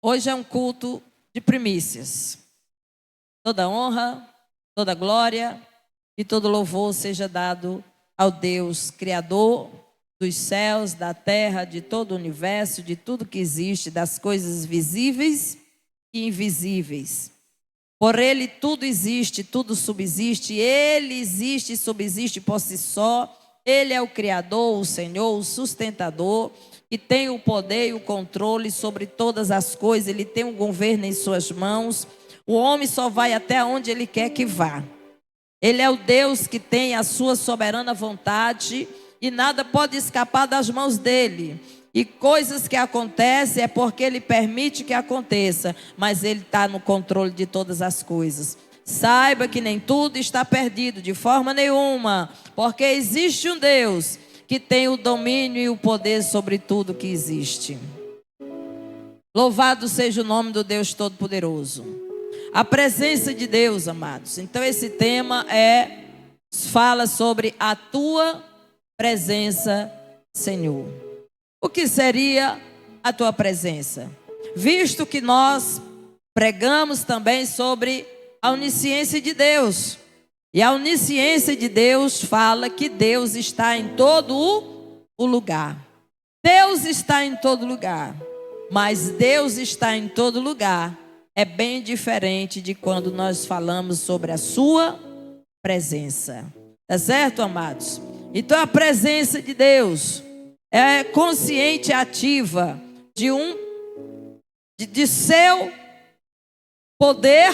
Hoje é um culto de primícias. Toda honra, toda glória e todo louvor seja dado ao Deus Criador dos céus, da terra, de todo o universo, de tudo que existe, das coisas visíveis e invisíveis. Por Ele tudo existe, tudo subsiste, Ele existe e subsiste por si só. Ele é o Criador, o Senhor, o sustentador, que tem o poder e o controle sobre todas as coisas. Ele tem o governo em suas mãos. O homem só vai até onde Ele quer que vá. Ele é o Deus que tem a sua soberana vontade e nada pode escapar das mãos dEle. E coisas que acontecem é porque Ele permite que aconteça, mas Ele está no controle de todas as coisas. Saiba que nem tudo está perdido, de forma nenhuma, porque existe um Deus que tem o domínio e o poder sobre tudo que existe. Louvado seja o nome do Deus Todo-Poderoso. A presença de Deus, amados. Então esse tema fala sobre a tua presença, Senhor. O que seria a tua presença? Visto que nós pregamos também sobre a onisciência de Deus. E a onisciência de Deus fala que Deus está em todo o lugar. Deus está em todo lugar. Mas Deus está em todo lugar é bem diferente de quando nós falamos sobre a sua presença. Tá certo, amados? Então a presença de Deus é consciente e ativa de seu poder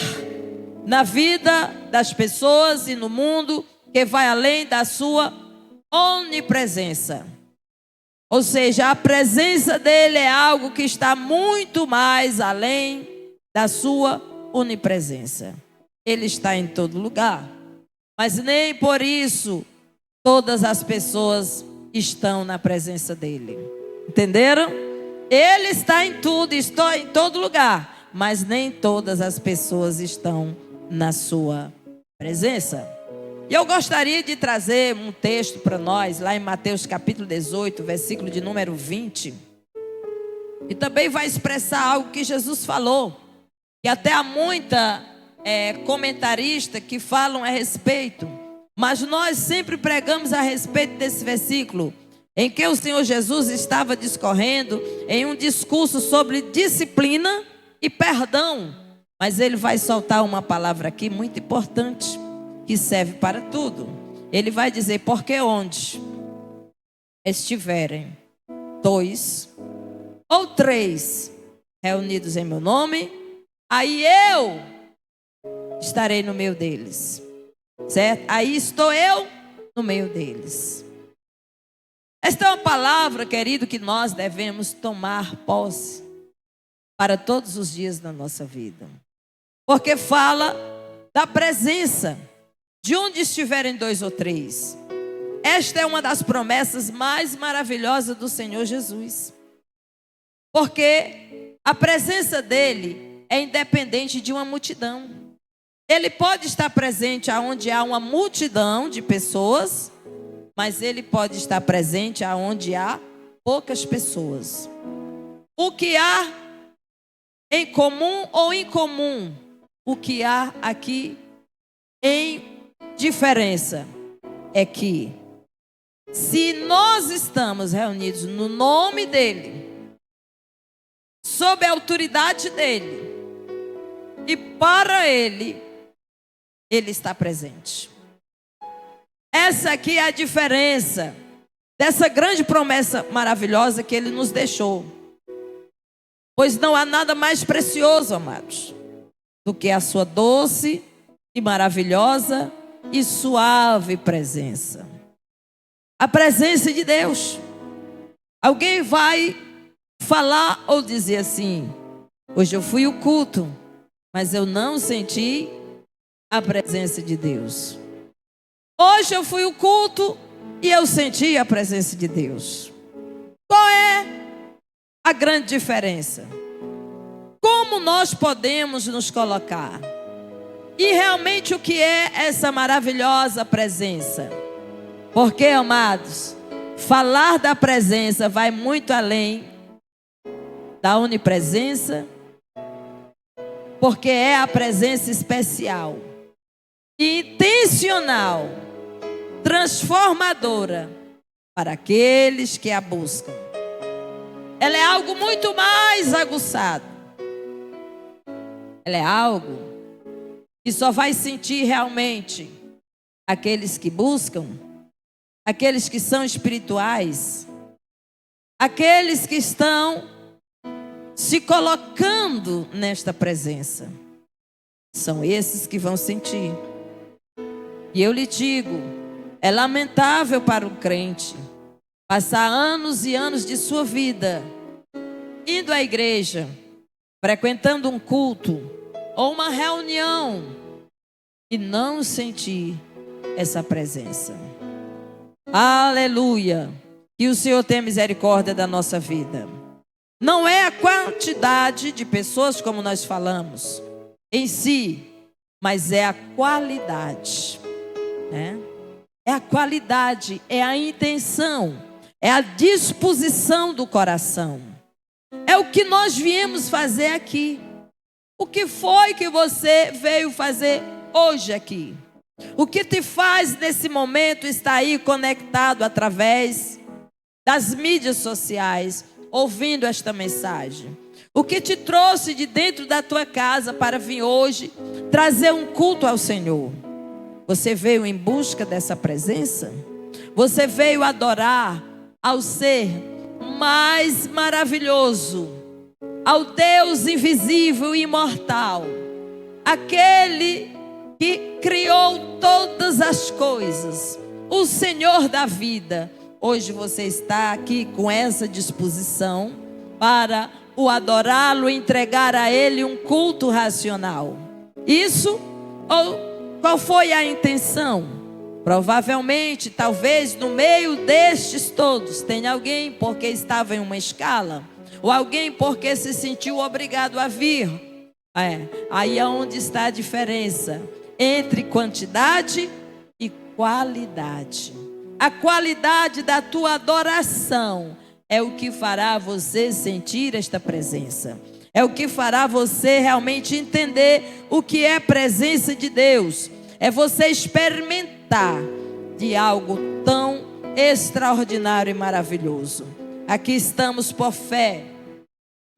na vida das pessoas e no mundo, que vai além da sua onipresença. Ou seja, a presença dele é algo que está muito mais além da sua onipresença. Ele está em todo lugar, mas nem por isso todas as pessoas estão na presença dele. Entenderam? Ele está em tudo, está em todo lugar, mas nem todas as pessoas estão na sua presença. E eu gostaria de trazer um texto para nós, lá em Mateus capítulo 18, versículo de número 20. E também vai expressar algo que Jesus falou. E até há muita comentarista que falam a respeito. Mas nós sempre pregamos a respeito desse versículo, em que o Senhor Jesus estava discorrendo em um discurso sobre disciplina e perdão. Mas ele vai soltar uma palavra aqui muito importante, que serve para tudo. Ele vai dizer, porque onde estiverem 2 ou 3 reunidos em meu nome, aí eu estarei no meio deles. Certo? Aí estou eu no meio deles. Esta é uma palavra, querido, que nós devemos tomar posse para todos os dias da nossa vida. Porque fala da presença de onde estiverem 2 ou 3. Esta é uma das promessas mais maravilhosas do Senhor Jesus. Porque a presença dele é independente de uma multidão. Ele pode estar presente aonde há uma multidão de pessoas, mas ele pode estar presente aonde há poucas pessoas. O que há em comum ou incomum, o que há aqui em diferença é que se nós estamos reunidos no nome dele, sob a autoridade dele e para ele, ele está presente. Essa aqui é a diferença dessa grande promessa maravilhosa que ele nos deixou. Pois não há nada mais precioso, amados, do que a sua doce e maravilhosa e suave presença. A presença de Deus. Alguém vai falar ou dizer assim, hoje eu fui ao culto, mas eu não senti a presença de Deus. Hoje eu fui ao culto e eu senti a presença de Deus. Qual é a grande diferença? Como nós podemos nos colocar? E realmente o que é essa maravilhosa presença? Porque, amados, falar da presença vai muito além da onipresença porque é a presença especial, intencional, transformadora para aqueles que a buscam. Ela é algo muito mais aguçado. Ela é algo que só vai sentir realmente aqueles que buscam, aqueles que são espirituais, aqueles que estão se colocando nesta presença. São esses que vão sentir. E eu lhe digo, é lamentável para um crente passar anos e anos de sua vida indo à igreja, frequentando um culto ou uma reunião e não sentir essa presença. Aleluia! Que o Senhor tenha misericórdia da nossa vida. Não é a quantidade de pessoas, como nós falamos, em si, mas é a qualidade, né? É a qualidade, é a intenção, é a disposição do coração. É o que nós viemos fazer aqui. O que foi que você veio fazer hoje aqui? O que te faz nesse momento estar aí conectado através das mídias sociais, ouvindo esta mensagem? O que te trouxe de dentro da tua casa para vir hoje trazer um culto ao Senhor? Você veio em busca dessa presença? Você veio adorar ao ser mais maravilhoso, ao Deus invisível e imortal, aquele que criou todas as coisas, o Senhor da vida. Hoje você está aqui com essa disposição para o adorá-lo, entregar a Ele um culto racional. Isso, ou qual foi a intenção? Provavelmente, talvez no meio destes todos, tenha alguém porque estava em uma escala, ou alguém porque se sentiu obrigado a vir. Aí é onde está a diferença entre quantidade e qualidade. A qualidade da tua adoração é o que fará você sentir esta presença. É o que fará você realmente entender o que é a presença de Deus. É você experimentar de algo tão extraordinário e maravilhoso. Aqui estamos por fé,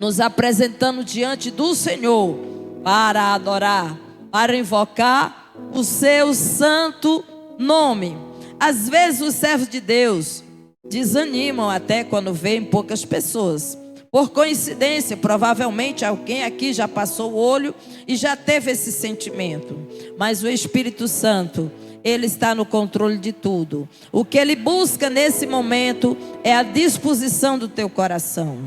nos apresentando diante do Senhor para adorar, para invocar o seu santo nome. Às vezes os servos de Deus desanimam até quando veem poucas pessoas. Por coincidência, provavelmente alguém aqui já passou o olho e já teve esse sentimento. Mas o Espírito Santo, Ele está no controle de tudo. O que Ele busca nesse momento é a disposição do teu coração,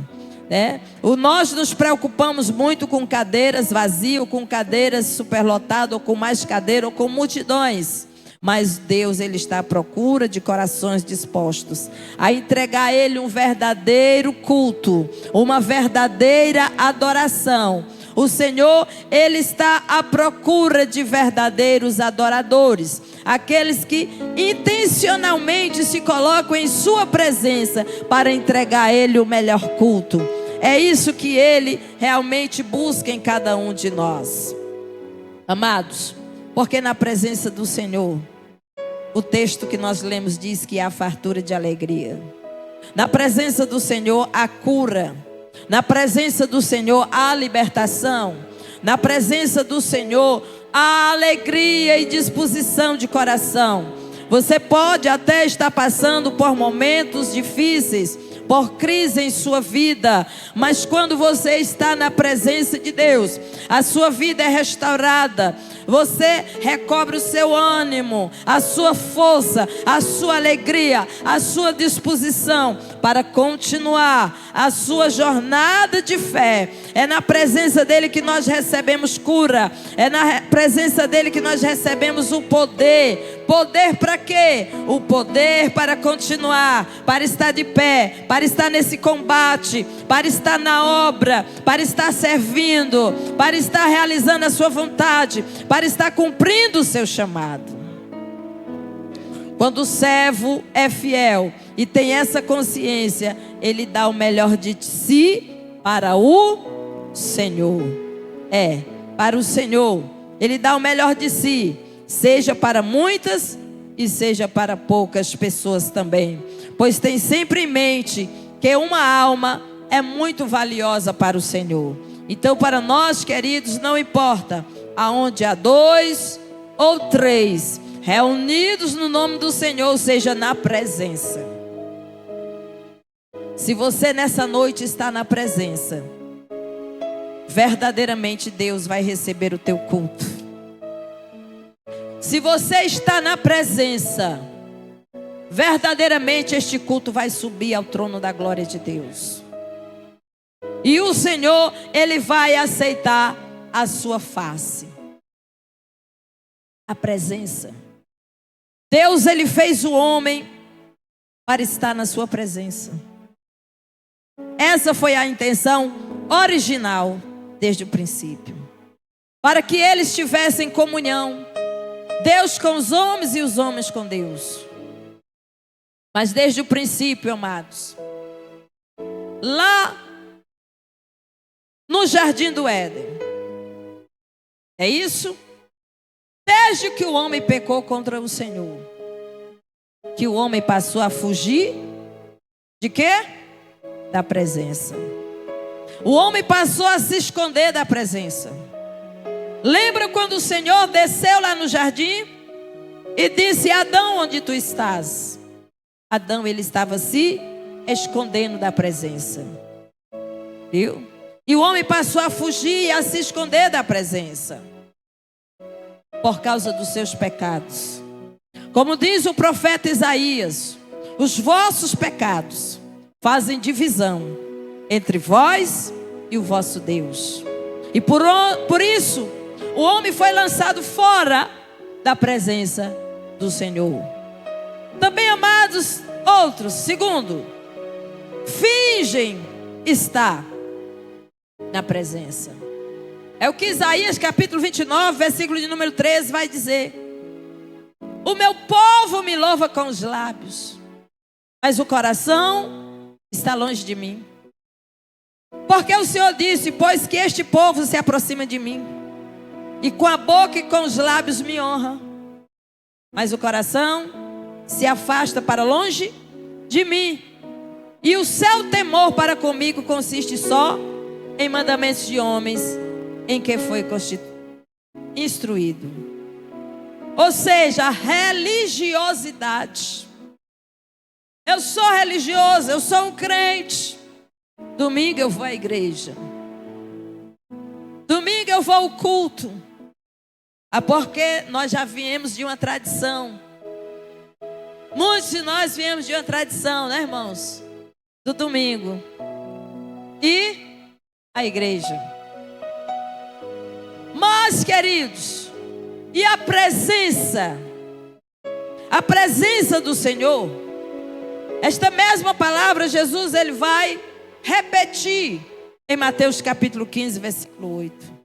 né? Nós nos preocupamos muito com cadeiras vazias, com cadeiras superlotadas, ou com mais cadeiras, ou com multidões. Mas Deus, Ele está à procura de corações dispostos a entregar a Ele um verdadeiro culto, uma verdadeira adoração. O Senhor, Ele está à procura de verdadeiros adoradores, aqueles que intencionalmente se colocam em sua presença para entregar a Ele o melhor culto. É isso que Ele realmente busca em cada um de nós. Amados, porque na presença do Senhor, o texto que nós lemos diz que há fartura de alegria. Na presença do Senhor há cura. Na presença do Senhor há libertação. Na presença do Senhor há alegria e disposição de coração. Você pode até estar passando por momentos difíceis, por crise em sua vida, mas quando você está na presença de Deus, a sua vida é restaurada. Você recobre o seu ânimo, a sua força, a sua alegria, a sua disposição para continuar a sua jornada de fé. É na presença dele que nós recebemos cura. É na presença dele que nós recebemos o poder. Poder para quê? O poder para continuar, para estar de pé, para estar nesse combate, para estar na obra, para estar servindo, para estar realizando a sua vontade, para estar cumprindo o seu chamado. Quando o servo é fiel e tem essa consciência, ele dá o melhor de si para o Senhor. para o Senhor. Ele dá o melhor de si, seja para muitas e seja para poucas pessoas também. Pois tem sempre em mente que uma alma é muito valiosa para o Senhor. Então, para nós, queridos, não importa aonde há 2 ou 3 reunidos no nome do Senhor, ou seja, na presença. Se você nessa noite está na presença, verdadeiramente Deus vai receber o teu culto. Se você está na presença, verdadeiramente este culto vai subir ao trono da glória de Deus. E o Senhor, Ele vai aceitar a sua face. A presença. Deus, Ele fez o homem para estar na sua presença. Essa foi a intenção original desde o princípio. Para que eles tivessem comunhão, Deus com os homens e os homens com Deus. Mas desde o princípio, amados, lá no jardim do Éden, é isso? Desde que o homem pecou contra o Senhor, que o homem passou a fugir de quê? Da presença. O homem passou a se esconder da presença. Lembra quando o Senhor desceu lá no jardim e disse: Adão, onde tu estás? Adão, ele estava se escondendo da presença. Viu? E o homem passou a fugir e a se esconder da presença por causa dos seus pecados. Como diz o profeta Isaías: os vossos pecados fazem divisão entre vós e o vosso Deus. E por isso o homem foi lançado fora da presença do Senhor. Também, amados, outros, segundo, fingem estar na presença. É o que Isaías capítulo 29, versículo de número 13 vai dizer: o meu povo me louva com os lábios, mas o coração está longe de mim. Porque o Senhor disse: pois que este povo se aproxima de mim, e com a boca e com os lábios me honra, mas o coração se afasta para longe de mim, e o seu temor para comigo consiste só em mandamentos de homens em que foi instruído. Ou seja, a religiosidade. Eu sou religioso, eu sou um crente. Domingo eu vou à igreja. Domingo eu vou ao culto. Porque nós já viemos de uma tradição. Muitos de nós viemos de uma tradição, né, irmãos? Do domingo. E a igreja. Mas, queridos, e a presença do Senhor, esta mesma palavra Jesus ele vai repetir em Mateus capítulo 15, versículo 8.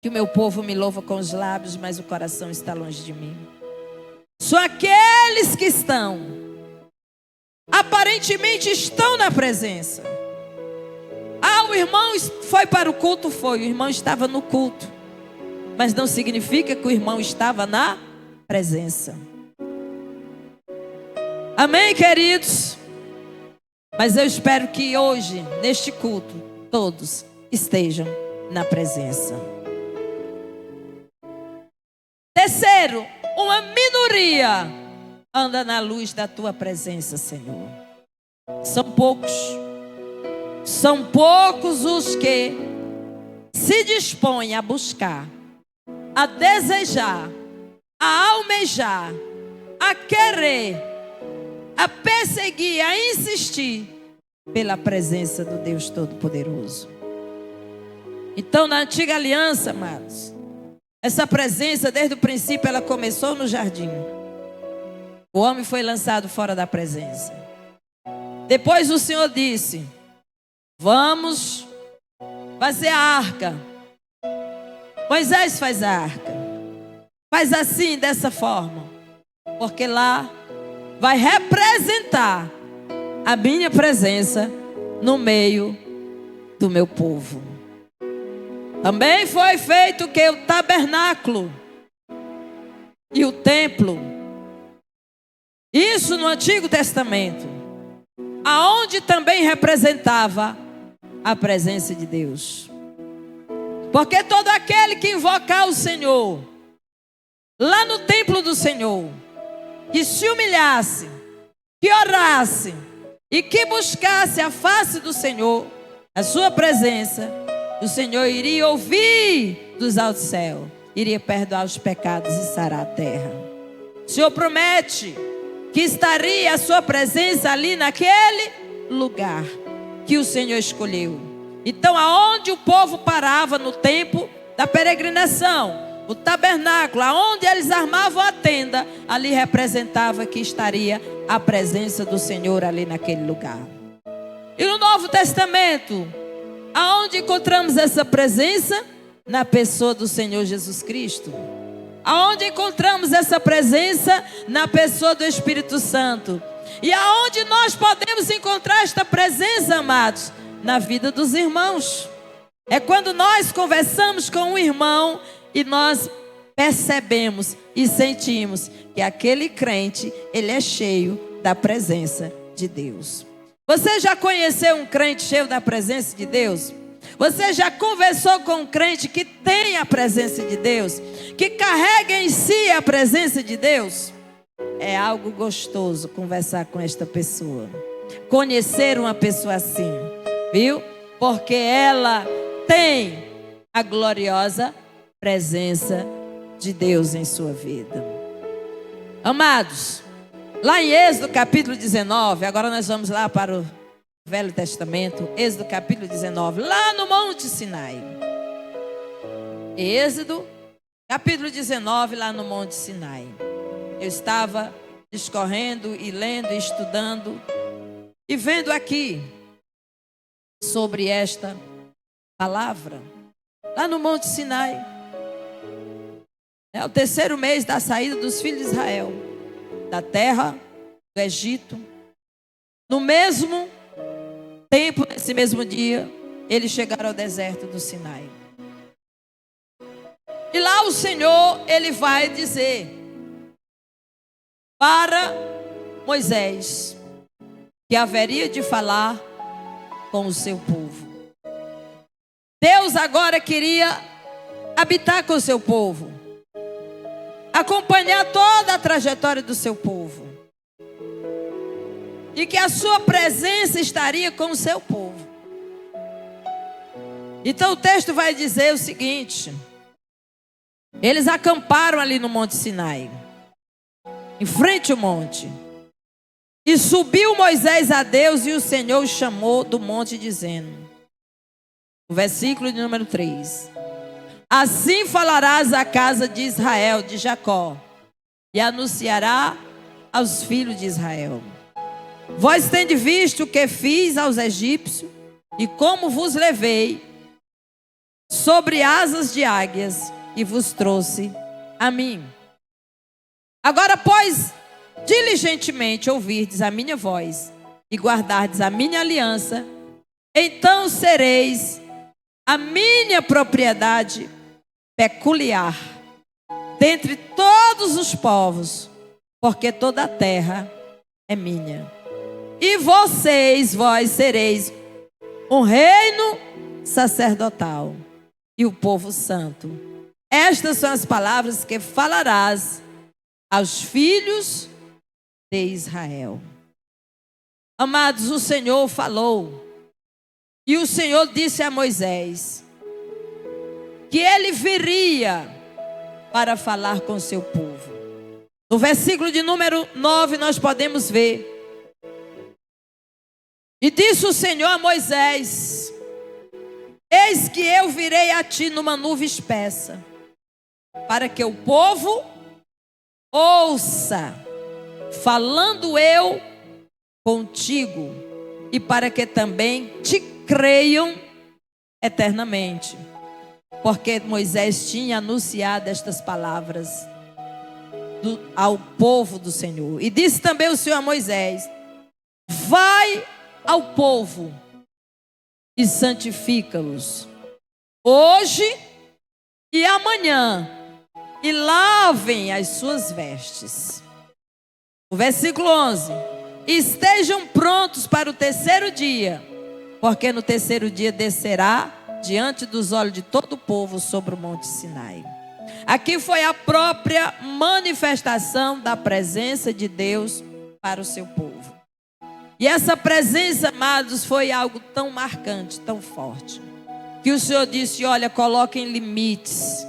Que o meu povo me louva com os lábios, mas o coração está longe de mim. São aqueles que aparentemente estão na presença. O irmão foi para o culto, o irmão estava no culto, mas não significa que o irmão estava na presença. Amém, queridos? Mas eu espero que hoje, neste culto, todos estejam na presença. Terceiro, uma minoria anda na luz da tua presença, Senhor. São poucos os que se dispõem a buscar, a desejar, a almejar, a querer, a perseguir, a insistir pela presença do Deus Todo-Poderoso. Então, na antiga aliança, amados, essa presença desde o princípio ela começou no jardim. O homem foi lançado fora da presença. Depois o Senhor disse: vamos fazer a arca. Moisés faz a arca. Faz assim, dessa forma. Porque lá vai representar a minha presença no meio do meu povo. Também foi feito que o tabernáculo e o templo, isso no Antigo Testamento, aonde também representava a presença de Deus. Porque todo aquele que invocar o Senhor, lá no templo do Senhor, que se humilhasse, que orasse e que buscasse a face do Senhor, a sua presença, o Senhor iria ouvir dos altos céus, iria perdoar os pecados e sarar a terra. O Senhor promete que estaria a sua presença ali naquele lugar que o Senhor escolheu. Então, aonde o povo parava no tempo da peregrinação, o tabernáculo, aonde eles armavam a tenda, ali representava que estaria a presença do Senhor ali naquele lugar. E no Novo Testamento, aonde encontramos essa presença? Na pessoa do Senhor Jesus Cristo. Aonde encontramos essa presença? Na pessoa do Espírito Santo. E aonde nós podemos encontrar esta presença, amados? Na vida dos irmãos. É quando nós conversamos com um irmão e nós percebemos e sentimos que aquele crente, ele é cheio da presença de Deus. Você já conheceu um crente cheio da presença de Deus? Você já conversou com um crente que tem a presença de Deus? Que carrega em si a presença de Deus? É algo gostoso conversar com esta pessoa. Conhecer uma pessoa assim, viu? Porque ela tem a gloriosa presença de Deus em sua vida. Amados, lá em Êxodo capítulo 19, agora nós vamos lá para o Velho Testamento, Êxodo capítulo 19, lá no Monte Sinai. Êxodo capítulo 19, lá no Monte Sinai. Eu estava discorrendo e lendo e estudando e vendo aqui sobre esta palavra, lá no Monte Sinai. É o terceiro mês da saída dos filhos de Israel da terra do Egito. No mesmo tempo, nesse mesmo dia, eles chegaram ao deserto do Sinai. E lá o Senhor, ele vai dizer para Moisés que haveria de falar com o seu povo. Deus agora queria habitar com o seu povo, acompanhar toda a trajetória do seu povo, e que a sua presença estaria com o seu povo. Então o texto vai dizer o seguinte: eles acamparam ali no Monte Sinai, em frente ao monte, e subiu Moisés a Deus, e o Senhor o chamou do monte, dizendo, no versículo de número 3: assim falarás à casa de Israel, de Jacó, e anunciará aos filhos de Israel: vós tendes visto o que fiz aos egípcios, e como vos levei sobre asas de águias, e vos trouxe a mim. Agora, pois, diligentemente ouvirdes a minha voz, e guardardes a minha aliança, então sereis a minha propriedade peculiar dentre todos os povos, porque toda a terra é minha. E vós sereis um reino sacerdotal e o povo santo. Estas são as palavras que falarás aos filhos de Israel. Amados, o Senhor falou, e o Senhor disse a Moisés que ele viria para falar com o seu povo. No versículo de número 9 nós podemos ver: e disse o Senhor a Moisés: eis que eu virei a ti numa nuvem espessa, para que o povo ouça, falando eu contigo, e para que também te creiam eternamente. Porque Moisés tinha anunciado estas palavras ao povo do Senhor. E disse também o Senhor a Moisés: vai ao povo e santifica-os, hoje e amanhã, e lavem as suas vestes. O versículo 11: estejam prontos para o terceiro dia, porque no terceiro dia descerá diante dos olhos de todo o povo sobre o monte Sinai. Aqui foi a própria manifestação da presença de Deus para o seu povo. E essa presença, amados, foi algo tão marcante, tão forte, que o Senhor disse: olha, coloquem limites,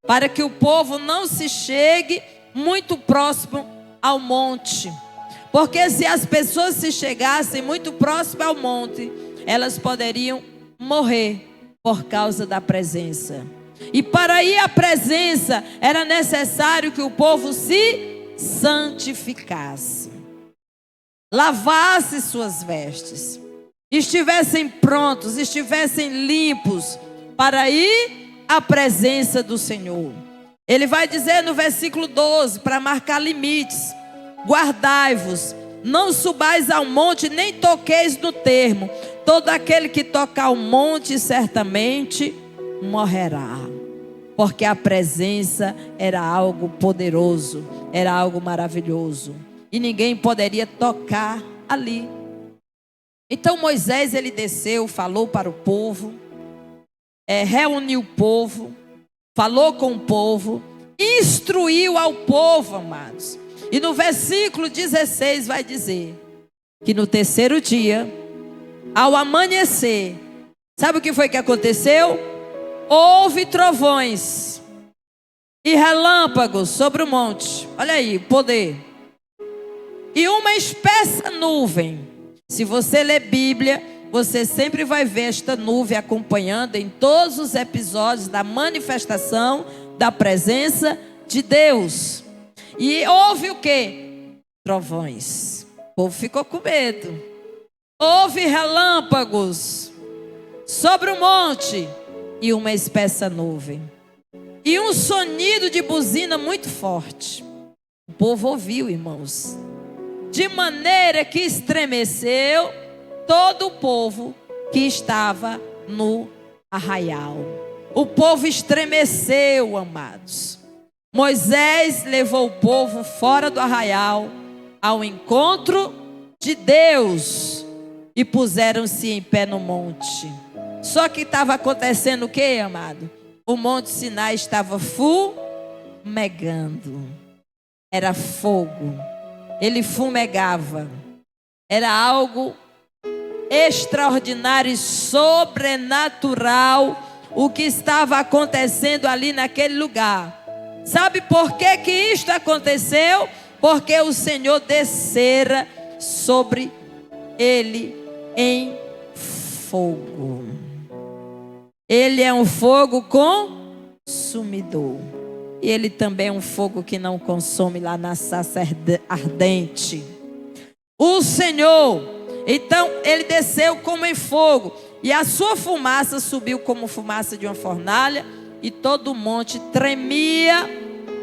para que o povo não se chegue muito próximo ao monte. Porque se as pessoas se chegassem muito próximo ao monte, elas poderiam morrer por causa da presença. E para ir à presença, era necessário que o povo se santificasse, lavasse suas vestes, estivessem prontos, estivessem limpos para ir à presença do Senhor. Ele vai dizer no versículo 12, para marcar limites: guardai-vos, não subais ao monte, nem toqueis no termo. Todo aquele que tocar ao monte certamente morrerá. Porque a presença era algo poderoso, era algo maravilhoso, e ninguém poderia tocar ali. Então Moisés, ele desceu, falou para o povo, reuniu o povo, falou com o povo, instruiu ao povo, amados. E no versículo 16 vai dizer que no terceiro dia, ao amanhecer, sabe o que foi que aconteceu? Houve trovões e relâmpagos sobre o monte. Olha aí, poder. E uma espessa nuvem. Se você ler Bíblia, você sempre vai ver esta nuvem acompanhando em todos os episódios da manifestação da presença de Deus. E houve o quê? Trovões. O povo ficou com medo. Houve relâmpagos sobre o monte e uma espessa nuvem. E um sonido de buzina muito forte. O povo ouviu, irmãos, de maneira que estremeceu todo o povo que estava no arraial. O povo estremeceu, amados. Moisés levou o povo fora do arraial ao encontro de Deus e puseram-se em pé no monte. Só que estava acontecendo o que, amado? O monte Sinai estava fumegando. Era fogo. Ele fumegava. Era algo extraordinário e sobrenatural o que estava acontecendo ali naquele lugar. Sabe por que que isto aconteceu? Porque o Senhor descera sobre ele em fogo. Ele é um fogo consumidor. E ele também é um fogo que não consome lá na sarça ardente. O Senhor, então, ele desceu como em fogo. E a sua fumaça subiu como fumaça de uma fornalha. E todo o monte tremia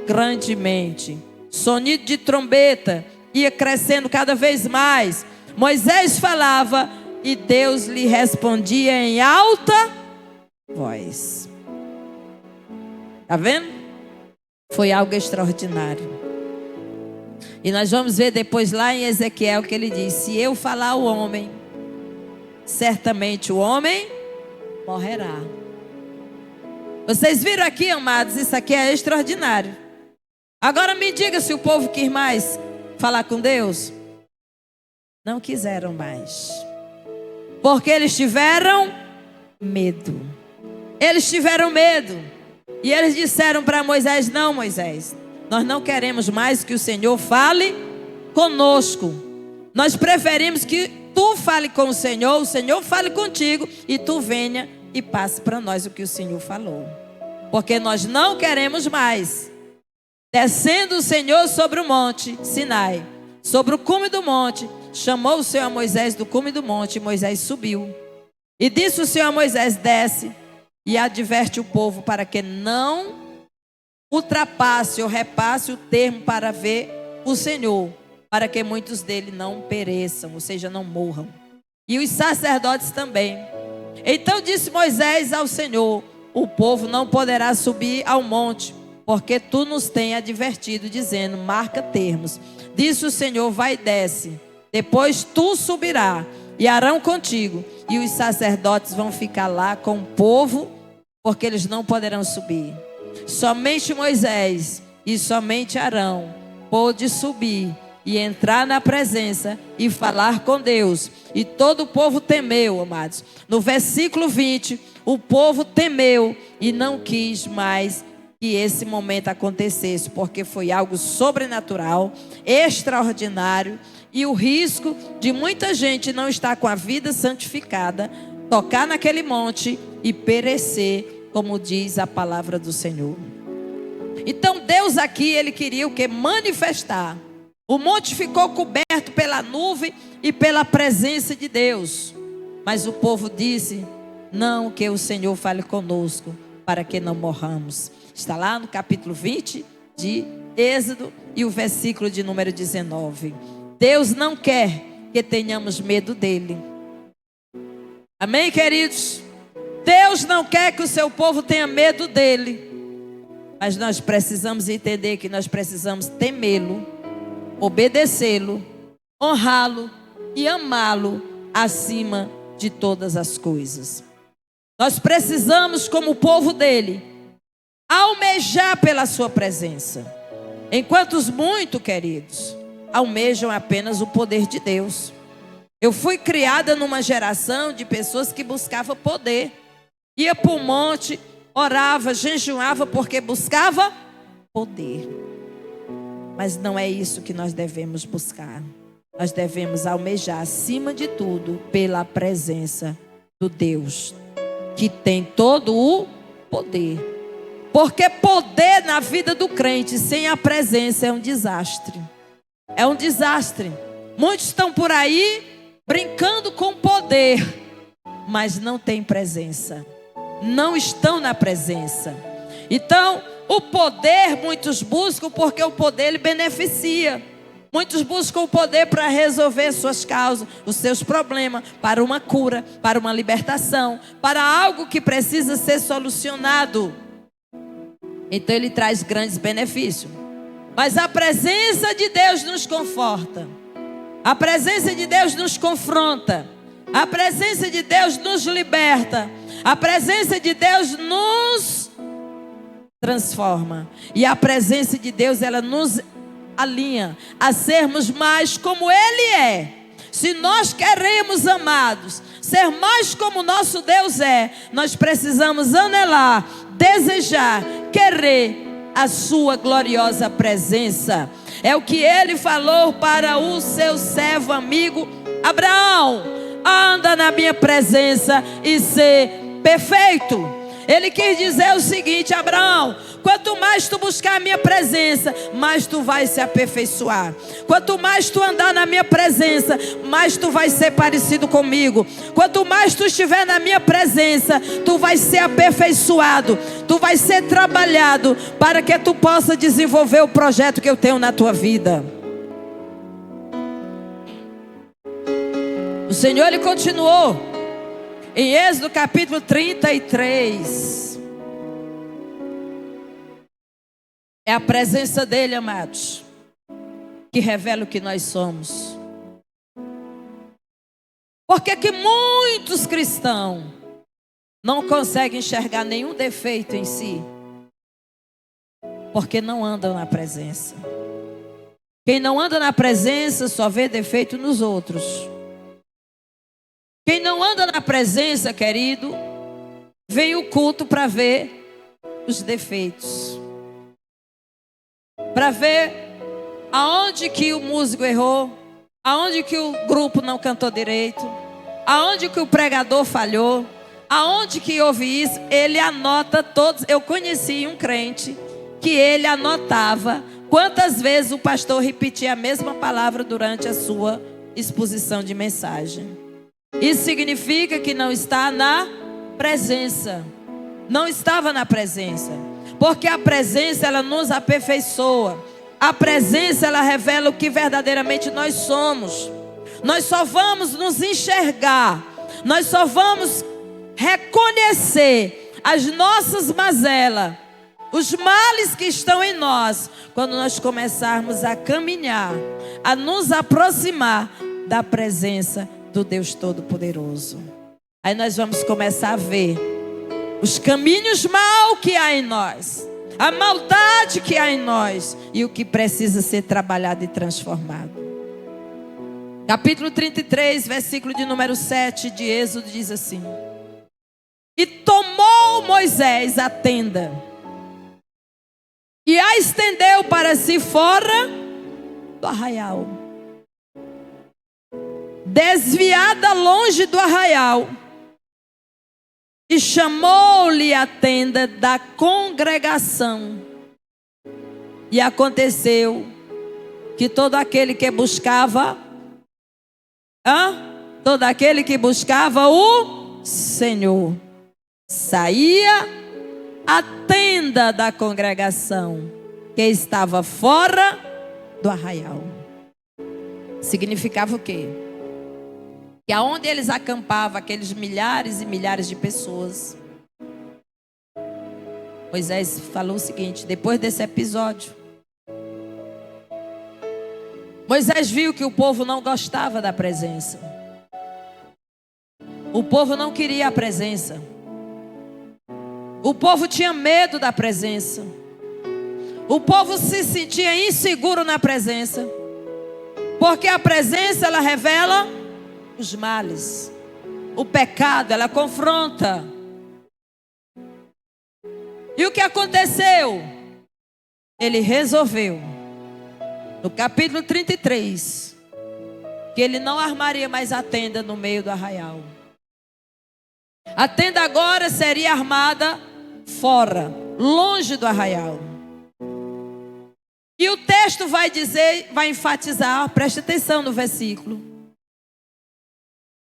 grandemente. Sonido de trombeta ia crescendo cada vez mais. Moisés falava e Deus lhe respondia em alta voz. Está vendo? Foi algo extraordinário. E nós vamos ver depois lá em Ezequiel que ele diz: se eu falar ao homem, certamente o homem morrerá. Vocês viram aqui, amados, isso aqui é extraordinário. Agora me diga se o povo quis mais falar com Deus. Não quiseram mais. Porque eles tiveram medo. Eles tiveram medo. E eles disseram para Moisés: não, Moisés, nós não queremos mais que o Senhor fale conosco. Nós preferimos que tu fale com o Senhor fale contigo e tu venha e passe para nós o que o Senhor falou. Porque nós não queremos mais. Descendo o Senhor sobre o monte Sinai, sobre o cume do monte, chamou o Senhor a Moisés do cume do monte, e Moisés subiu. E disse o Senhor a Moisés: desce e adverte o povo para que não ultrapasse ou repasse o termo para ver o Senhor, para que muitos dele não pereçam, ou seja, não morram. E os sacerdotes também. Então disse Moisés ao Senhor: o povo não poderá subir ao monte, porque tu nos tens advertido, dizendo: marca termos. Disse o Senhor: vai e desce. Depois tu subirás, e Arão contigo, e os sacerdotes vão ficar lá com o povo, porque eles não poderão subir. Somente Moisés e somente Arão pôde subir e entrar na presença e falar com Deus. E todo o povo temeu, amados. No versículo 20, o povo temeu e não quis mais que esse momento acontecesse, porque foi algo sobrenatural, extraordinário, e o risco de muita gente não estar com a vida santificada, tocar naquele monte e perecer, como diz a palavra do Senhor. Então Deus aqui, ele queria o que? Manifestar. O monte ficou coberto pela nuvem e pela presença de Deus. Mas o povo disse: não, que o Senhor fale conosco, para que não morramos. Está lá no capítulo 20 de Êxodo e o versículo de número 19. Deus não quer que tenhamos medo dele. Amém, queridos? Deus não quer que o seu povo tenha medo dele. Mas nós precisamos entender que nós precisamos temê-lo, obedecê-lo, honrá-lo e amá-lo acima de todas as coisas. Nós precisamos, como o povo dele, almejar pela sua presença. Enquanto os muito, queridos, almejam apenas o poder de Deus. Eu fui criada numa geração de pessoas que buscavam poder. Ia para o monte, orava, jejuava porque buscava poder. Mas não é isso que nós devemos buscar. Nós devemos almejar, acima de tudo, pela presença do Deus que tem todo o poder. Porque poder na vida do crente sem a presença é um desastre. É um desastre. Muitos estão por aí brincando com poder, mas não têm presença. Não estão na presença. Então, o poder muitos buscam porque o poder ele beneficia. Muitos buscam o poder para resolver suas causas, os seus problemas, para uma cura, para uma libertação, para algo que precisa ser solucionado. Então ele traz grandes benefícios. Mas a presença de Deus nos conforta. A presença de Deus nos confronta. A presença de Deus nos liberta. A presença de Deus nos transforma. E a presença de Deus, ela nos alinha a sermos mais como Ele é. Se nós queremos, amados, ser mais como nosso Deus é, nós precisamos anelar, desejar, querer a sua gloriosa presença. É o que Ele falou para o seu servo amigo Abraão: anda na minha presença e ser perfeito. Ele quis dizer o seguinte: Abraão, quanto mais tu buscar a minha presença, mais tu vai se aperfeiçoar. Quanto mais tu andar na minha presença, mais tu vai ser parecido comigo. Quanto mais tu estiver na minha presença, tu vai ser aperfeiçoado. Tu vai ser trabalhado para que tu possa desenvolver o projeto que eu tenho na tua vida. O Senhor, Ele continuou em Êxodo capítulo 33. É a presença dEle, amados, que revela o que nós somos. Porque que muitos cristãos não conseguem enxergar nenhum defeito em si, porque não andam na presença. Quem não anda na presença só vê defeito nos outros. Quem não anda na presença, querido, vem o culto para ver os defeitos, para ver aonde que o músico errou, aonde que o grupo não cantou direito, aonde que o pregador falhou, aonde que houve isso. Ele anota todos. Eu conheci um crente que ele anotava quantas vezes o pastor repetia a mesma palavra durante a sua exposição de mensagem. Isso significa que não está na presença. Não estava na presença. Porque a presença, ela nos aperfeiçoa. A presença, ela revela o que verdadeiramente nós somos. Nós só vamos nos enxergar, nós só vamos reconhecer as nossas mazelas, os males que estão em nós, quando nós começarmos a caminhar, a nos aproximar da presença do Deus Todo-Poderoso. Aí nós vamos começar a ver os caminhos mal que há em nós, a maldade que há em nós e o que precisa ser trabalhado e transformado. Capítulo 33, versículo de número 7 de Êxodo diz assim: e tomou Moisés a tenda e a estendeu para si fora do arraial, desviada longe do arraial, e chamou-lhe a tenda da congregação. E aconteceu que todo aquele que buscava, todo aquele que buscava o Senhor, saía à tenda da congregação, que estava fora do arraial. Significava o quê? Que aonde eles acampavam, aqueles milhares e milhares de pessoas, Moisés falou o seguinte, depois desse episódio, Moisés viu que o povo não gostava da presença. O povo não queria a presença. O povo tinha medo da presença. O povo se sentia inseguro na presença. Porque a presença, ela revela os males. O pecado, ela confronta. E o que aconteceu? Ele resolveu, no capítulo 33, que ele não armaria mais a tenda no meio do arraial. A tenda agora seria armada fora, longe do arraial. E o texto vai dizer, vai enfatizar, preste atenção no versículo.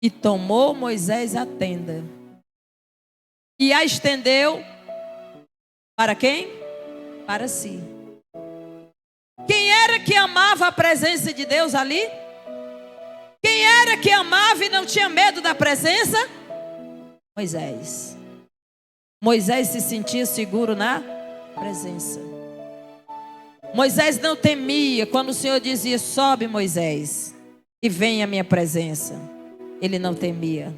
E tomou Moisés a tenda e a estendeu para quem? Para si. Quem era que amava a presença de Deus ali? Quem era que amava e não tinha medo da presença? Moisés. Moisés se sentia seguro na presença. Moisés não temia quando o Senhor dizia: sobe, Moisés, e vem à minha presença. Ele não temia.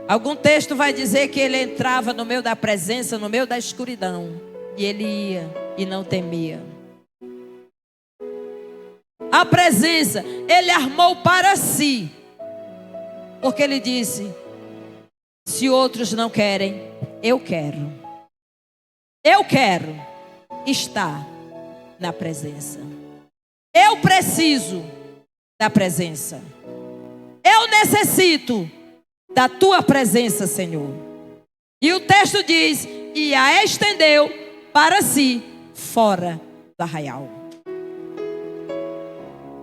Algum texto vai dizer que ele entrava no meio da presença, no meio da escuridão, e ele ia e não temia. A presença, ele armou para si, porque ele disse: se outros não querem, eu quero. Eu quero estar na presença. Eu preciso da presença. Eu necessito da tua presença, Senhor. E o texto diz: e a estendeu para si fora do arraial.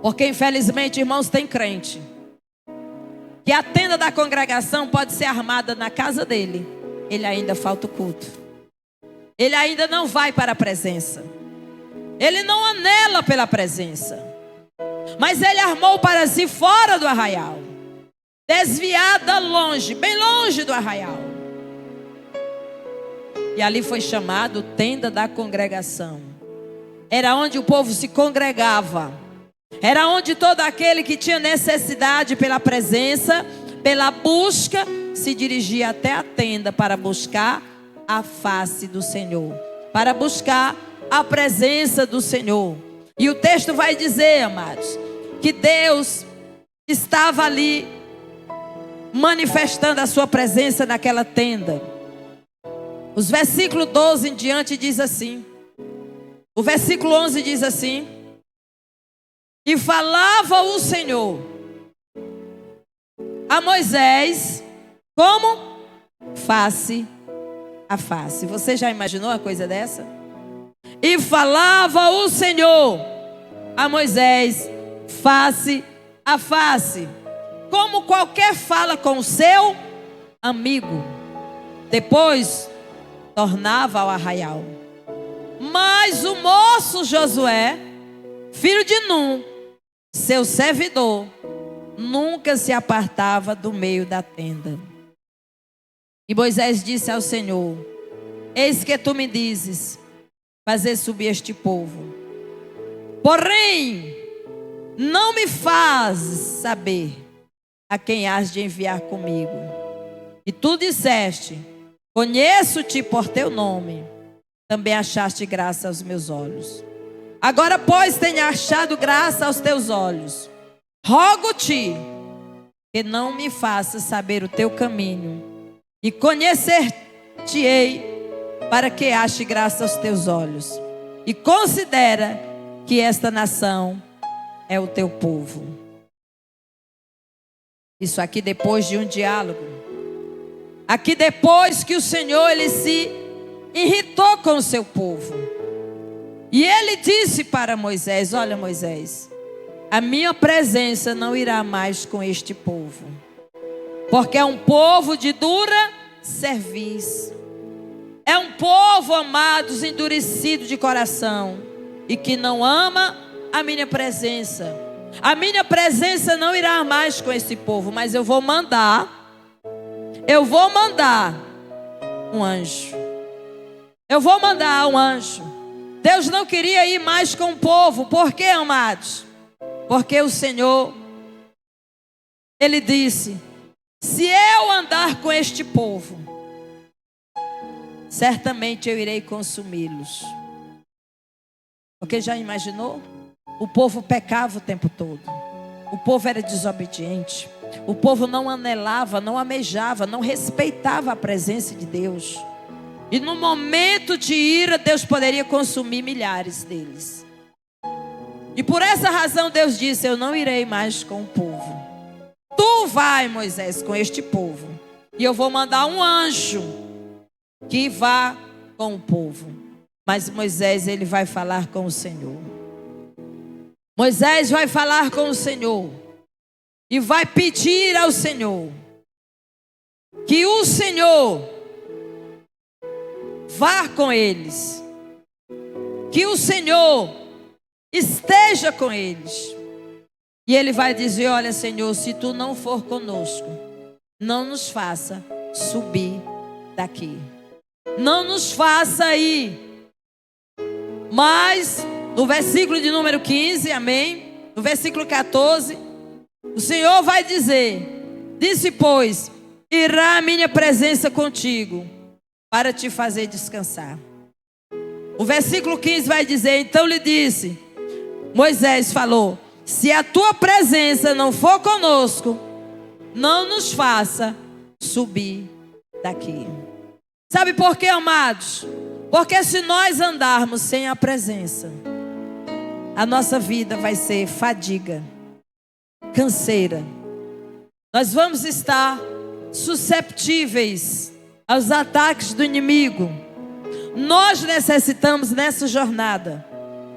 Porque infelizmente, irmãos, tem crente que a tenda da congregação pode ser armada na casa dele, ele ainda falta o culto. Ele ainda não vai para a presença. Ele não anela pela presença. Mas ele armou para si fora do arraial, desviada longe, bem longe do arraial. E ali foi chamado tenda da congregação. Era onde o povo se congregava. Era onde todo aquele que tinha necessidade pela presença, pela busca, se dirigia até a tenda para buscar a face do Senhor, para buscar a presença do Senhor. E o texto vai dizer, amados, que Deus estava ali manifestando a sua presença naquela tenda. Os versículos 12 em diante diz assim. O versículo 11 diz assim: e falava o Senhor a Moisés como? Face a face. Você já imaginou uma coisa dessa? E falava o Senhor a Moisés face a face, como qualquer fala com o seu amigo. Depois tornava ao arraial. Mas o moço Josué, filho de Num, seu servidor, nunca se apartava do meio da tenda. E Moisés disse ao Senhor: eis que tu me dizes fazer subir este povo, porém não me fazes saber a quem has de enviar comigo. E tu disseste: conheço-te por teu nome, também achaste graça aos meus olhos. Agora, pois, tenha achado graça aos teus olhos, rogo-te que não me faças saber o teu caminho, e conhecer-te-ei, para que ache graça aos teus olhos. E considera que esta nação é o teu povo. Isso aqui depois de um diálogo. Aqui depois que o Senhor, ele se irritou com o seu povo. E ele disse para Moisés: olha, Moisés, a minha presença não irá mais com este povo, porque é um povo de dura cerviz. É um povo, amados, endurecido de coração, e que não ama a minha presença. A minha presença não irá mais com esse povo, mas eu vou mandar um anjo. Eu vou mandar um anjo. Deus não queria ir mais com o povo. Por quê, amados? Porque o Senhor, ele disse: se eu andar com este povo, certamente eu irei consumi-los. Porque já imaginou? O povo pecava o tempo todo. O povo era desobediente. O povo não anelava, não almejava, não respeitava a presença de Deus. E no momento de ira, Deus poderia consumir milhares deles. E por essa razão Deus disse: eu não irei mais com o povo. Tu vai, Moisés, com este povo, e eu vou mandar um anjo que vá com o povo. Mas Moisés, ele vai falar com o Senhor. Moisés vai falar com o Senhor e vai pedir ao Senhor que o Senhor vá com eles, que o Senhor esteja com eles. E ele vai dizer: olha, Senhor, se tu não for conosco, não nos faça subir daqui, não nos faça ir. Mas no versículo de número 15, amém, no versículo 14, o Senhor vai dizer: disse, pois, irá a minha presença contigo, para te fazer descansar. O versículo 15 vai dizer: então lhe disse, Moisés falou: se a tua presença não for conosco, não nos faça subir daqui. Sabe por quê, amados? Porque se nós andarmos sem a presença, a nossa vida vai ser fadiga, canseira. Nós vamos estar susceptíveis aos ataques do inimigo. Nós necessitamos nessa jornada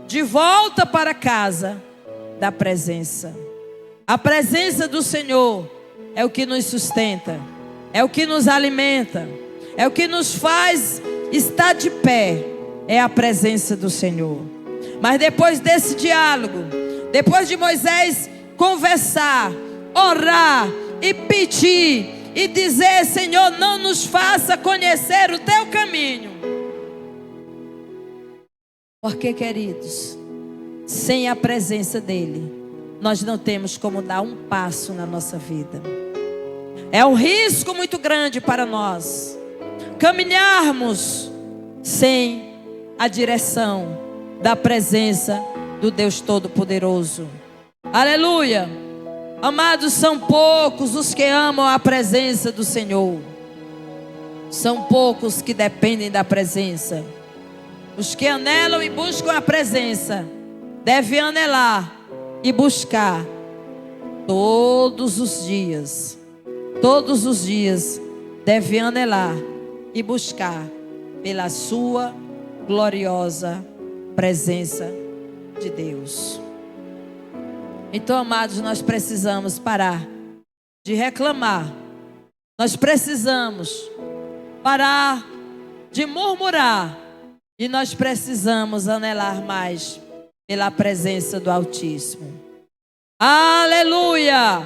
de volta para casa da presença. A presença do Senhor é o que nos sustenta, é o que nos alimenta, é o que nos faz estar de pé. É a presença do Senhor. Mas depois desse diálogo, depois de Moisés conversar, orar e pedir e dizer: Senhor, não nos faça conhecer o teu caminho. Porque, queridos, sem a presença dele, nós não temos como dar um passo na nossa vida. É um risco muito grande para nós caminharmos sem a direção da presença do Deus Todo-Poderoso. Aleluia! Amados, são poucos os que amam a presença do Senhor. São poucos que dependem da presença. Os que anelam e buscam a presença devem anelar e buscar todos os dias. Todos os dias devem anelar e buscar pela sua gloriosa presença de Deus. Então, amados, nós precisamos parar de reclamar. Nós precisamos parar de murmurar. E nós precisamos anelar mais pela presença do Altíssimo. Aleluia!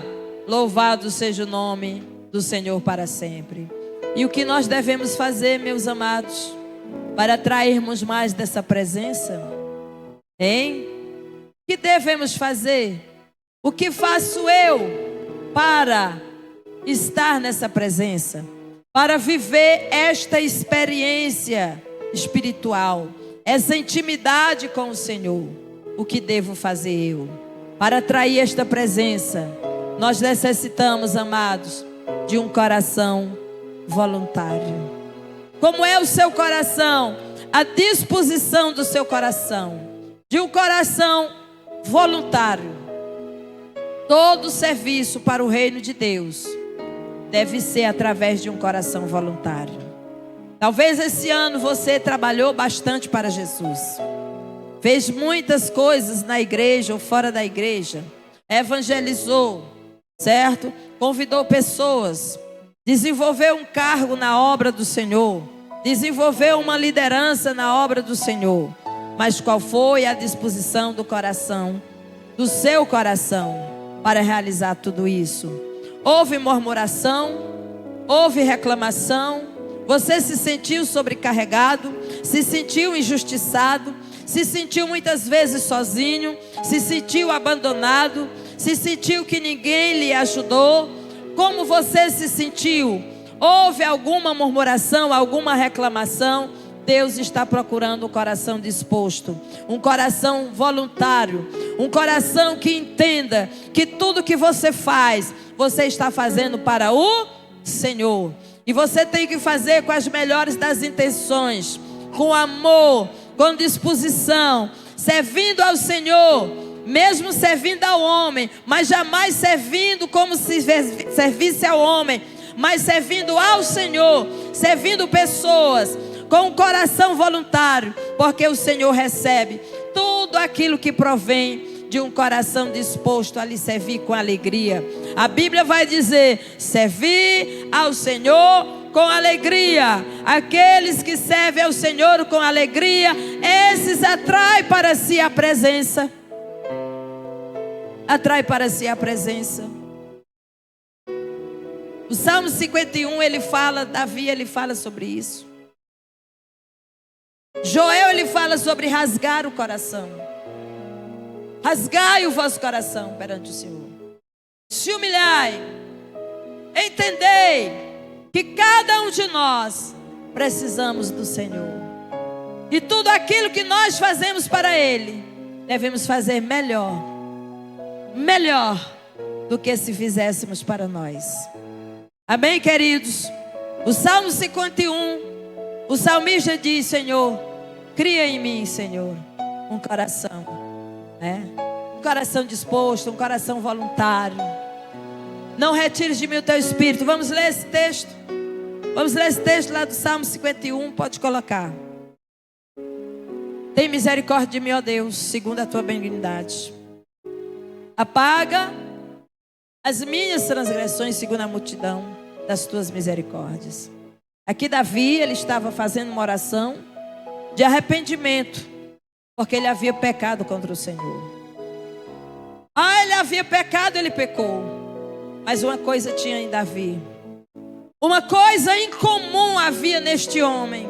Louvado seja o nome do Senhor para sempre. E o que nós devemos fazer, meus amados, para atrairmos mais dessa presença? Hein? O que devemos fazer? O que faço eu para estar nessa presença? Para viver esta experiência espiritual, essa intimidade com o Senhor. O que devo fazer eu? Para atrair esta presença, nós necessitamos, amados, de um coração voluntário. Como é o seu coração? A disposição do seu coração. De um coração voluntário. Todo serviço para o reino de Deus deve ser através de um coração voluntário. Talvez esse ano você trabalhou bastante para Jesus. Fez muitas coisas na igreja ou fora da igreja. Evangelizou, certo? Convidou pessoas. Desenvolveu um cargo na obra do Senhor. Desenvolveu uma liderança na obra do Senhor. Mas qual foi a disposição do coração, do seu coração, para realizar tudo isso? Houve murmuração, houve reclamação, você se sentiu sobrecarregado, se sentiu injustiçado, se sentiu muitas vezes sozinho, se sentiu abandonado, se sentiu que ninguém lhe ajudou. Como você se sentiu? Houve alguma murmuração, alguma reclamação? Deus está procurando um coração disposto, um coração voluntário, um coração que entenda que tudo que você faz, você está fazendo para o Senhor. E você tem que fazer com as melhores das intenções, com amor, com disposição, servindo ao Senhor, mesmo servindo ao homem, mas jamais servindo como se servisse ao homem, mas servindo ao Senhor, servindo pessoas, com um coração voluntário, porque o Senhor recebe tudo aquilo que provém de um coração disposto a lhe servir com alegria. A Bíblia vai dizer: servir ao Senhor com alegria. Aqueles que servem ao Senhor com alegria, esses atraem para si a presença. Atrai para si a presença. O Salmo 51, ele fala, Davi, ele fala sobre isso. Joel, ele fala sobre rasgar o coração. Rasgai o vosso coração perante o Senhor. Se humilhai. Entendei que cada um de nós precisamos do Senhor. E tudo aquilo que nós fazemos para Ele, devemos fazer melhor. Melhor do que se fizéssemos para nós. Amém, queridos? O Salmo 51, o salmista diz: Senhor, cria em mim, Senhor, um coração, um coração disposto, um coração voluntário. Não retires de mim o teu espírito. Vamos ler esse texto. Vamos ler esse texto lá do Salmo 51. Pode colocar. Tem misericórdia de mim, ó Deus, segundo a tua benignidade. Apaga as minhas transgressões, segundo a multidão das tuas misericórdias. Aqui Davi, ele estava fazendo uma oração de arrependimento, porque ele havia pecado contra o Senhor. Ele havia pecado, ele pecou. Mas uma coisa tinha em Davi. Uma coisa incomum havia neste homem,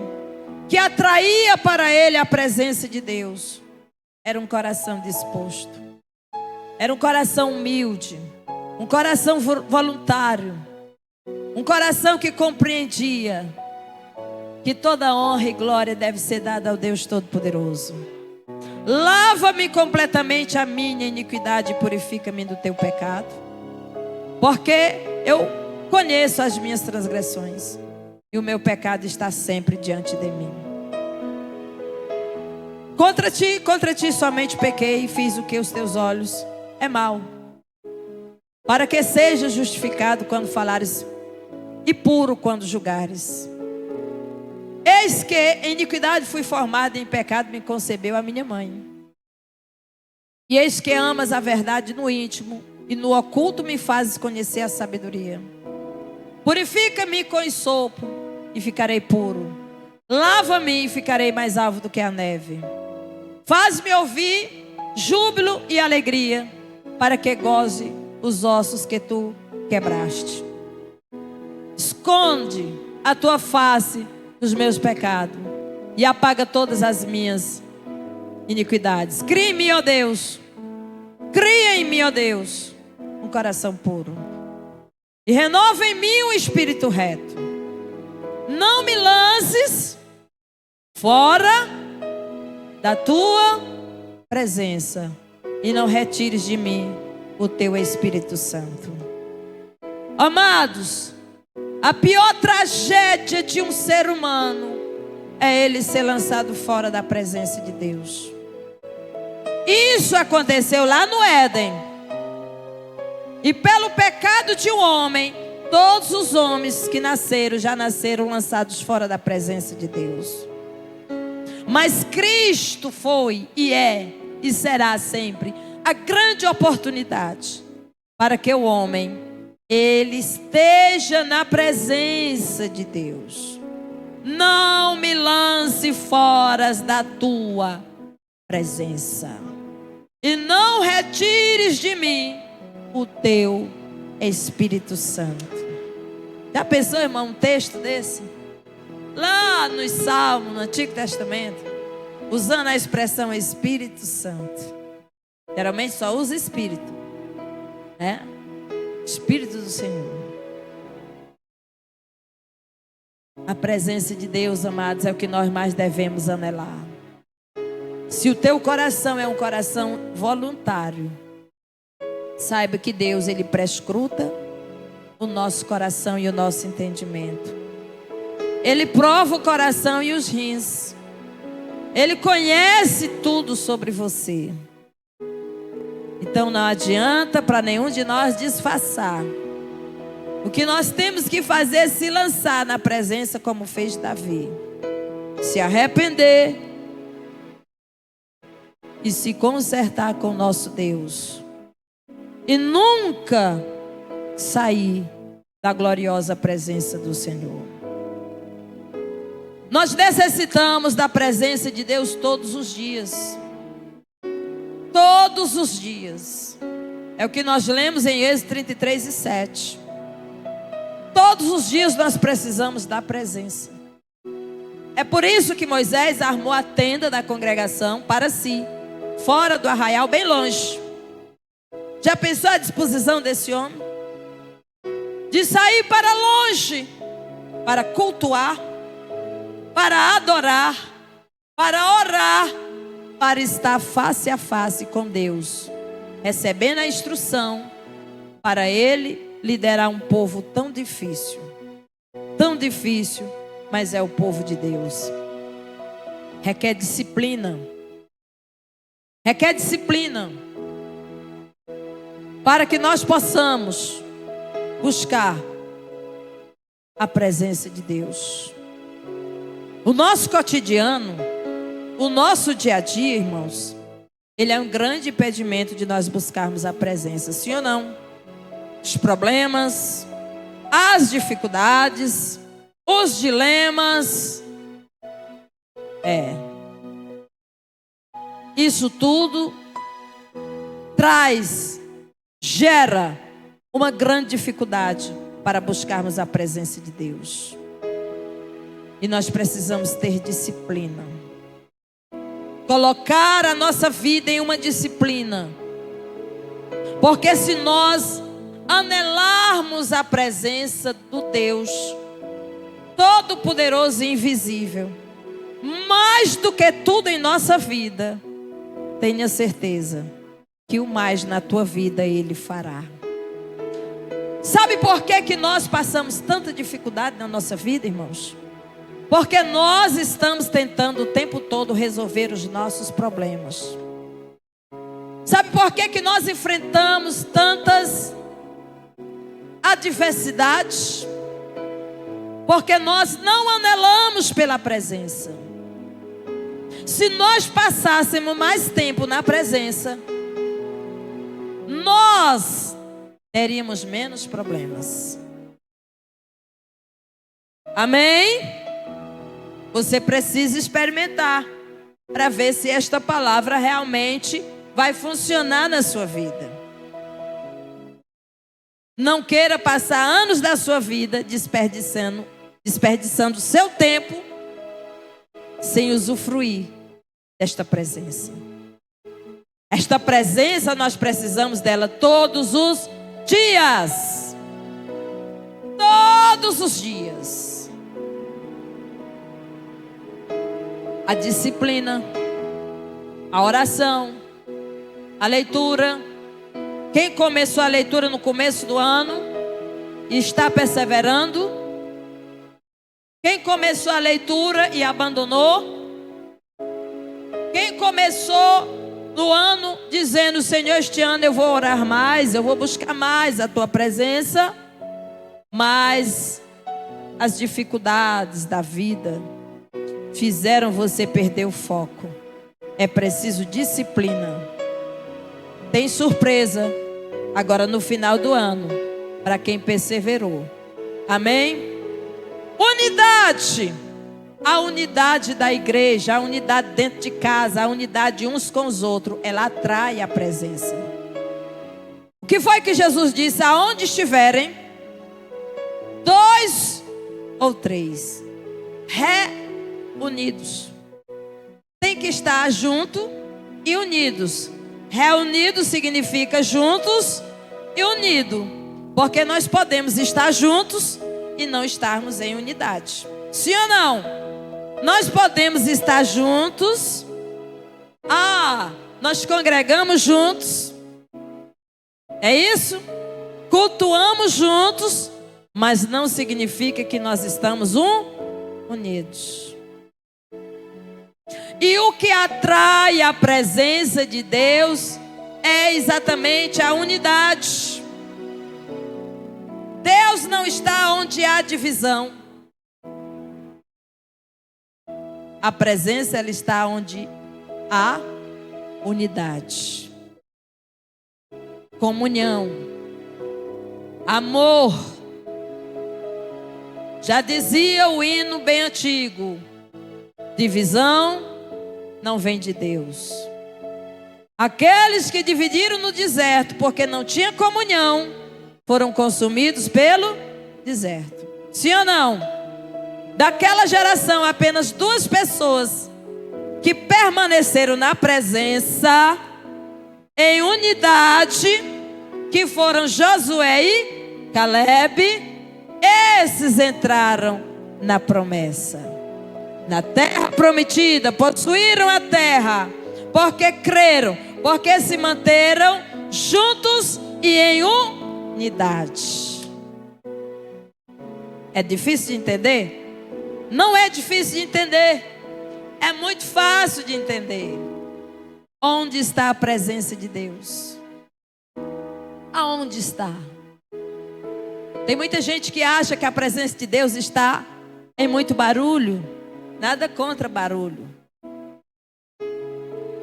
que atraía para ele a presença de Deus. Era um coração disposto. Era um coração humilde. Um coração voluntário. Um coração que compreendia que toda honra e glória deve ser dada ao Deus Todo-Poderoso. Lava-me completamente a minha iniquidade e purifica-me do teu pecado. Porque eu conheço as minhas transgressões e o meu pecado está sempre diante de mim. Contra ti somente pequei e fiz o que os teus olhos é mal. Para que seja justificado quando falares e puro quando julgares. Eis que em iniquidade fui formado, e em pecado me concebeu a minha mãe. E eis que amas a verdade no íntimo, e no oculto me fazes conhecer a sabedoria. Purifica-me com esopo, e ficarei puro. Lava-me e ficarei mais alvo do que a neve. Faz-me ouvir júbilo e alegria, para que goze os ossos que tu quebraste. Esconde a tua face dos meus pecados e apaga todas as minhas iniquidades. Cria em mim, ó Deus, cria em mim, ó Deus, um coração puro e renova em mim um espírito reto. Não me lances fora da tua presença e não retires de mim o teu Espírito Santo. Amados, a pior tragédia de um ser humano é ele ser lançado fora da presença de Deus. Isso aconteceu lá no Éden. E pelo pecado de um homem, todos os homens que nasceram, já nasceram lançados fora da presença de Deus. Mas Cristo foi e é e será sempre a grande oportunidade para que o homem, ele esteja na presença de Deus. Não me lance fora da tua presença e não retires de mim o teu Espírito Santo. Já pensou, irmão, um texto desse? Lá nos Salmos, no Antigo Testamento, usando a expressão Espírito Santo. Geralmente só usa Espírito, né? Espírito do Senhor. A presença de Deus, amados, é o que nós mais devemos anelar. Se o teu coração é um coração voluntário, saiba que Deus, ele prescruta o nosso coração e o nosso entendimento. Ele prova o coração e os rins. Ele conhece tudo sobre você. Então não adianta para nenhum de nós disfarçar. O que nós temos que fazer é se lançar na presença como fez Davi. Se arrepender e se consertar com o nosso Deus. E nunca sair da gloriosa presença do Senhor. Nós necessitamos da presença de Deus todos os dias. Todos os dias. É o que nós lemos em Êxodo 33 e 7. Todos os dias nós precisamos da presença. É por isso que Moisés armou a tenda da congregação para si, fora do arraial, bem longe. Já pensou a disposição desse homem? De sair para longe, para cultuar, para adorar, para orar, para estar face a face com Deus, recebendo a instrução para ele liderar um povo tão difícil, mas é o povo de Deus. Requer disciplina. Requer disciplina para que nós possamos buscar a presença de Deus. O nosso cotidiano, o nosso dia a dia, irmãos, ele é um grande impedimento de nós buscarmos a presença, sim ou não? Os problemas, as dificuldades, os dilemas, isso tudo gera uma grande dificuldade para buscarmos a presença de Deus. E nós precisamos ter disciplina. Colocar a nossa vida em uma disciplina. Porque se nós anelarmos a presença do Deus Todo-Poderoso e Invisível, mais do que tudo em nossa vida, tenha certeza que o mais na tua vida Ele fará. Sabe por que nós passamos tanta dificuldade na nossa vida, irmãos? Porque nós estamos tentando o tempo todo resolver os nossos problemas. Sabe por que nós enfrentamos tantas adversidades? Porque nós não anelamos pela presença. Se nós passássemos mais tempo na presença, nós teríamos menos problemas. Amém? Você precisa experimentar para ver se esta palavra realmente vai funcionar na sua vida. Não queira passar anos da sua vida desperdiçando desperdiçando seu tempo sem usufruir desta presença. Esta presença nós precisamos dela todos os dias. Todos os dias. A disciplina, a oração, a leitura. Quem começou a leitura no começo do ano e está perseverando? Quem começou a leitura e abandonou? Quem começou no ano dizendo: Senhor, este ano eu vou orar mais, eu vou buscar mais a tua presença, mas as dificuldades da vida fizeram você perder o foco. É preciso disciplina. Tem surpresa agora no final do ano para quem perseverou. Amém? Unidade. A unidade da igreja, a unidade dentro de casa, a unidade uns com os outros, ela atrai a presença. O que foi que Jesus disse? Aonde estiverem 2 ou 3 reunidos, tem que estar junto e unidos. Reunidos significa juntos e unido, porque nós podemos estar juntos e não estarmos em unidade. Sim ou não? Nós podemos estar juntos. Nós congregamos juntos. É isso? Cultuamos juntos, mas não significa que nós estamos unidos. E o que atrai a presença de Deus é exatamente a unidade. Deus não está onde há divisão. A presença, ela está onde há unidade, comunhão, amor. Já dizia o hino bem antigo: divisão não vem de Deus. Aqueles que dividiram no deserto porque não tinha comunhão foram consumidos pelo deserto. Sim ou não? Daquela geração, apenas 2 pessoas que permaneceram na presença, em unidade, que foram Josué e Calebe. Esses entraram na promessa, na terra prometida, possuíram a terra, porque creram, porque se manteram juntos e em unidade. É difícil de entender? Não é difícil de entender, é muito fácil de entender. Onde está a presença de Deus? Aonde está? Tem muita gente que acha que a presença de Deus está em muito barulho. Nada contra barulho.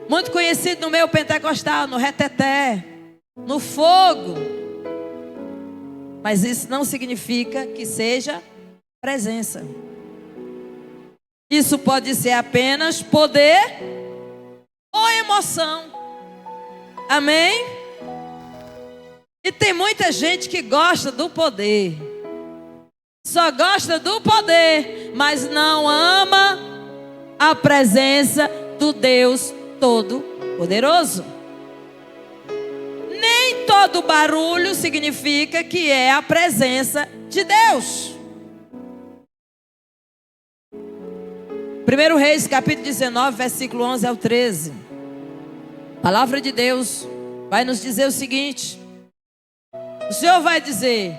Muito conhecido no meio pentecostal, no reteté, no fogo. Mas isso não significa que seja presença. Isso pode ser apenas poder ou emoção. Amém? E tem muita gente que gosta do poder. Só gosta do poder, mas não ama a presença do Deus Todo-Poderoso. Nem todo barulho significa que é a presença de Deus. 1 Reis, capítulo 19, versículo 11 ao 13. A palavra de Deus vai nos dizer o seguinte. O Senhor vai dizer: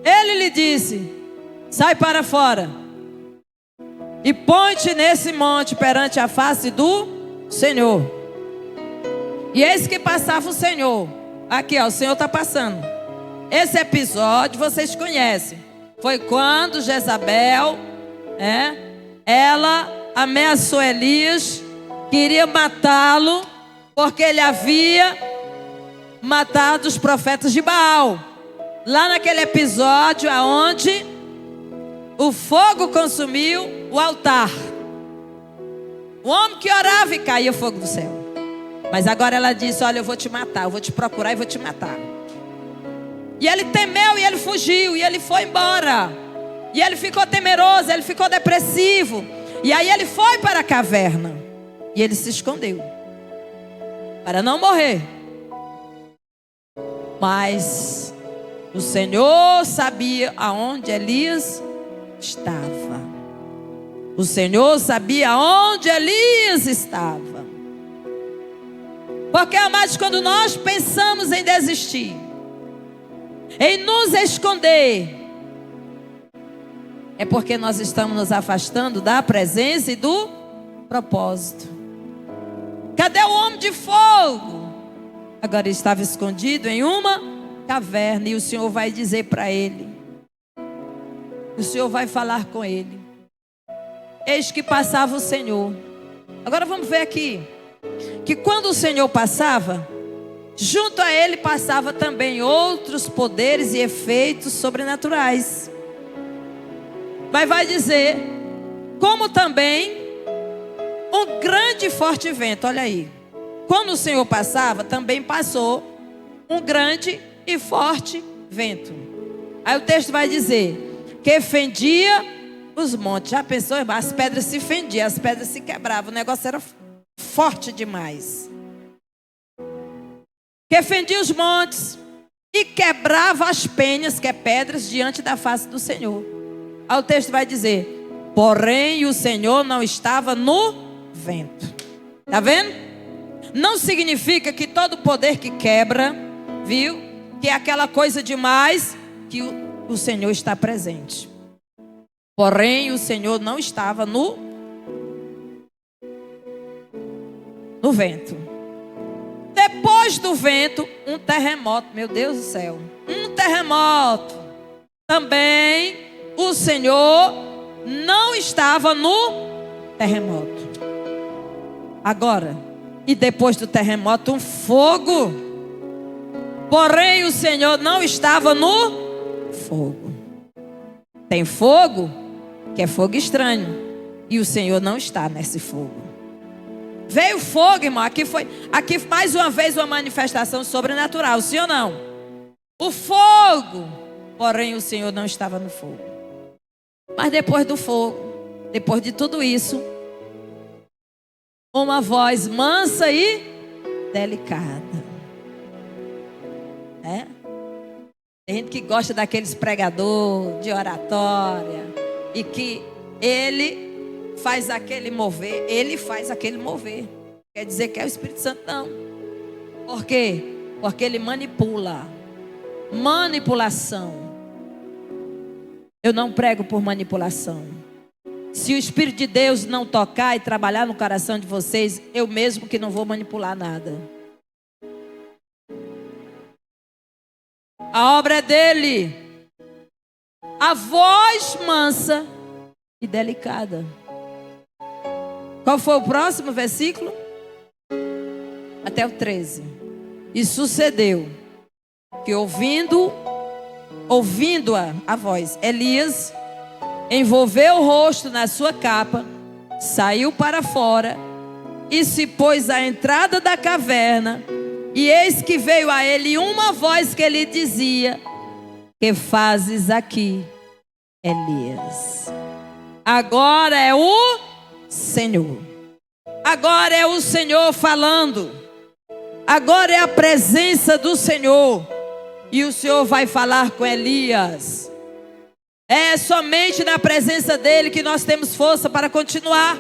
Ele lhe disse: sai para fora e põe-te nesse monte perante a face do Senhor. E eis que passava o Senhor. Aqui, ó, o Senhor está passando. Esse episódio vocês conhecem. Foi quando Jezabel, ela ameaçou Elias, queria matá-lo, porque ele havia matado os profetas de Baal. Lá naquele episódio onde o fogo consumiu o altar. O homem que orava e caía fogo do céu. Mas agora ela disse: olha, eu vou te matar, eu vou te procurar e vou te matar. E ele temeu e ele fugiu e ele foi embora. E ele ficou temeroso, ele ficou depressivo. E aí ele foi para a caverna. E ele se escondeu para não morrer. Mas o Senhor sabia aonde Elias estava. O Senhor sabia aonde Elias estava. Porque, amados, quando nós pensamos em desistir, em nos esconder, é porque nós estamos nos afastando da presença e do propósito. Cadê o homem de fogo? Agora estava escondido em uma caverna. E o Senhor vai dizer para ele. O Senhor vai falar com ele. Eis que passava o Senhor. Agora vamos ver aqui. Que quando o Senhor passava, junto a ele passava também outros poderes e efeitos sobrenaturais. Mas vai dizer, como também um grande e forte vento. Olha aí. Quando o Senhor passava, também passou um grande e forte vento. Aí o texto vai dizer que fendia os montes. Já pensou, irmão? As pedras se fendiam, as pedras se quebravam. O negócio era forte demais. Que fendia os montes e quebrava as penhas, que é pedras, diante da face do Senhor. Aí o texto vai dizer, porém o Senhor não estava no vento. Está vendo? Não significa que todo poder que quebra, viu? Que é aquela coisa demais, que o Senhor está presente. Porém o Senhor não estava no vento. Depois do vento, um terremoto. Meu Deus do céu. Um terremoto. Também o Senhor não estava no terremoto. Agora, e depois do terremoto, um fogo. Porém o Senhor não estava no fogo. Tem fogo, que é fogo estranho. E o Senhor não está nesse fogo. Veio fogo, irmão. Aqui mais uma vez uma manifestação sobrenatural, sim ou não? O fogo. Porém o Senhor não estava no fogo. Mas depois do fogo, depois de tudo isso, uma voz mansa e delicada. Tem gente que gosta daqueles pregadores de oratória e que ele faz aquele mover. Ele faz aquele mover. Quer dizer que é o Espírito Santo? Não. Por quê? Porque ele manipula. Manipulação. Eu não prego por manipulação. Se o Espírito de Deus não tocar e trabalhar no coração de vocês, eu mesmo que não vou manipular nada. A obra é dele. A voz mansa e delicada. Qual foi o próximo versículo? Até o 13. E sucedeu que ouvindo a voz, Elias envolveu o rosto na sua capa, saiu para fora e se pôs à entrada da caverna. E eis que veio a ele uma voz que lhe dizia: que fazes aqui, Elias? Agora é o Senhor. Agora é o Senhor falando. Agora é a presença do Senhor. E o Senhor vai falar com Elias. É somente na presença dele que nós temos força para continuar.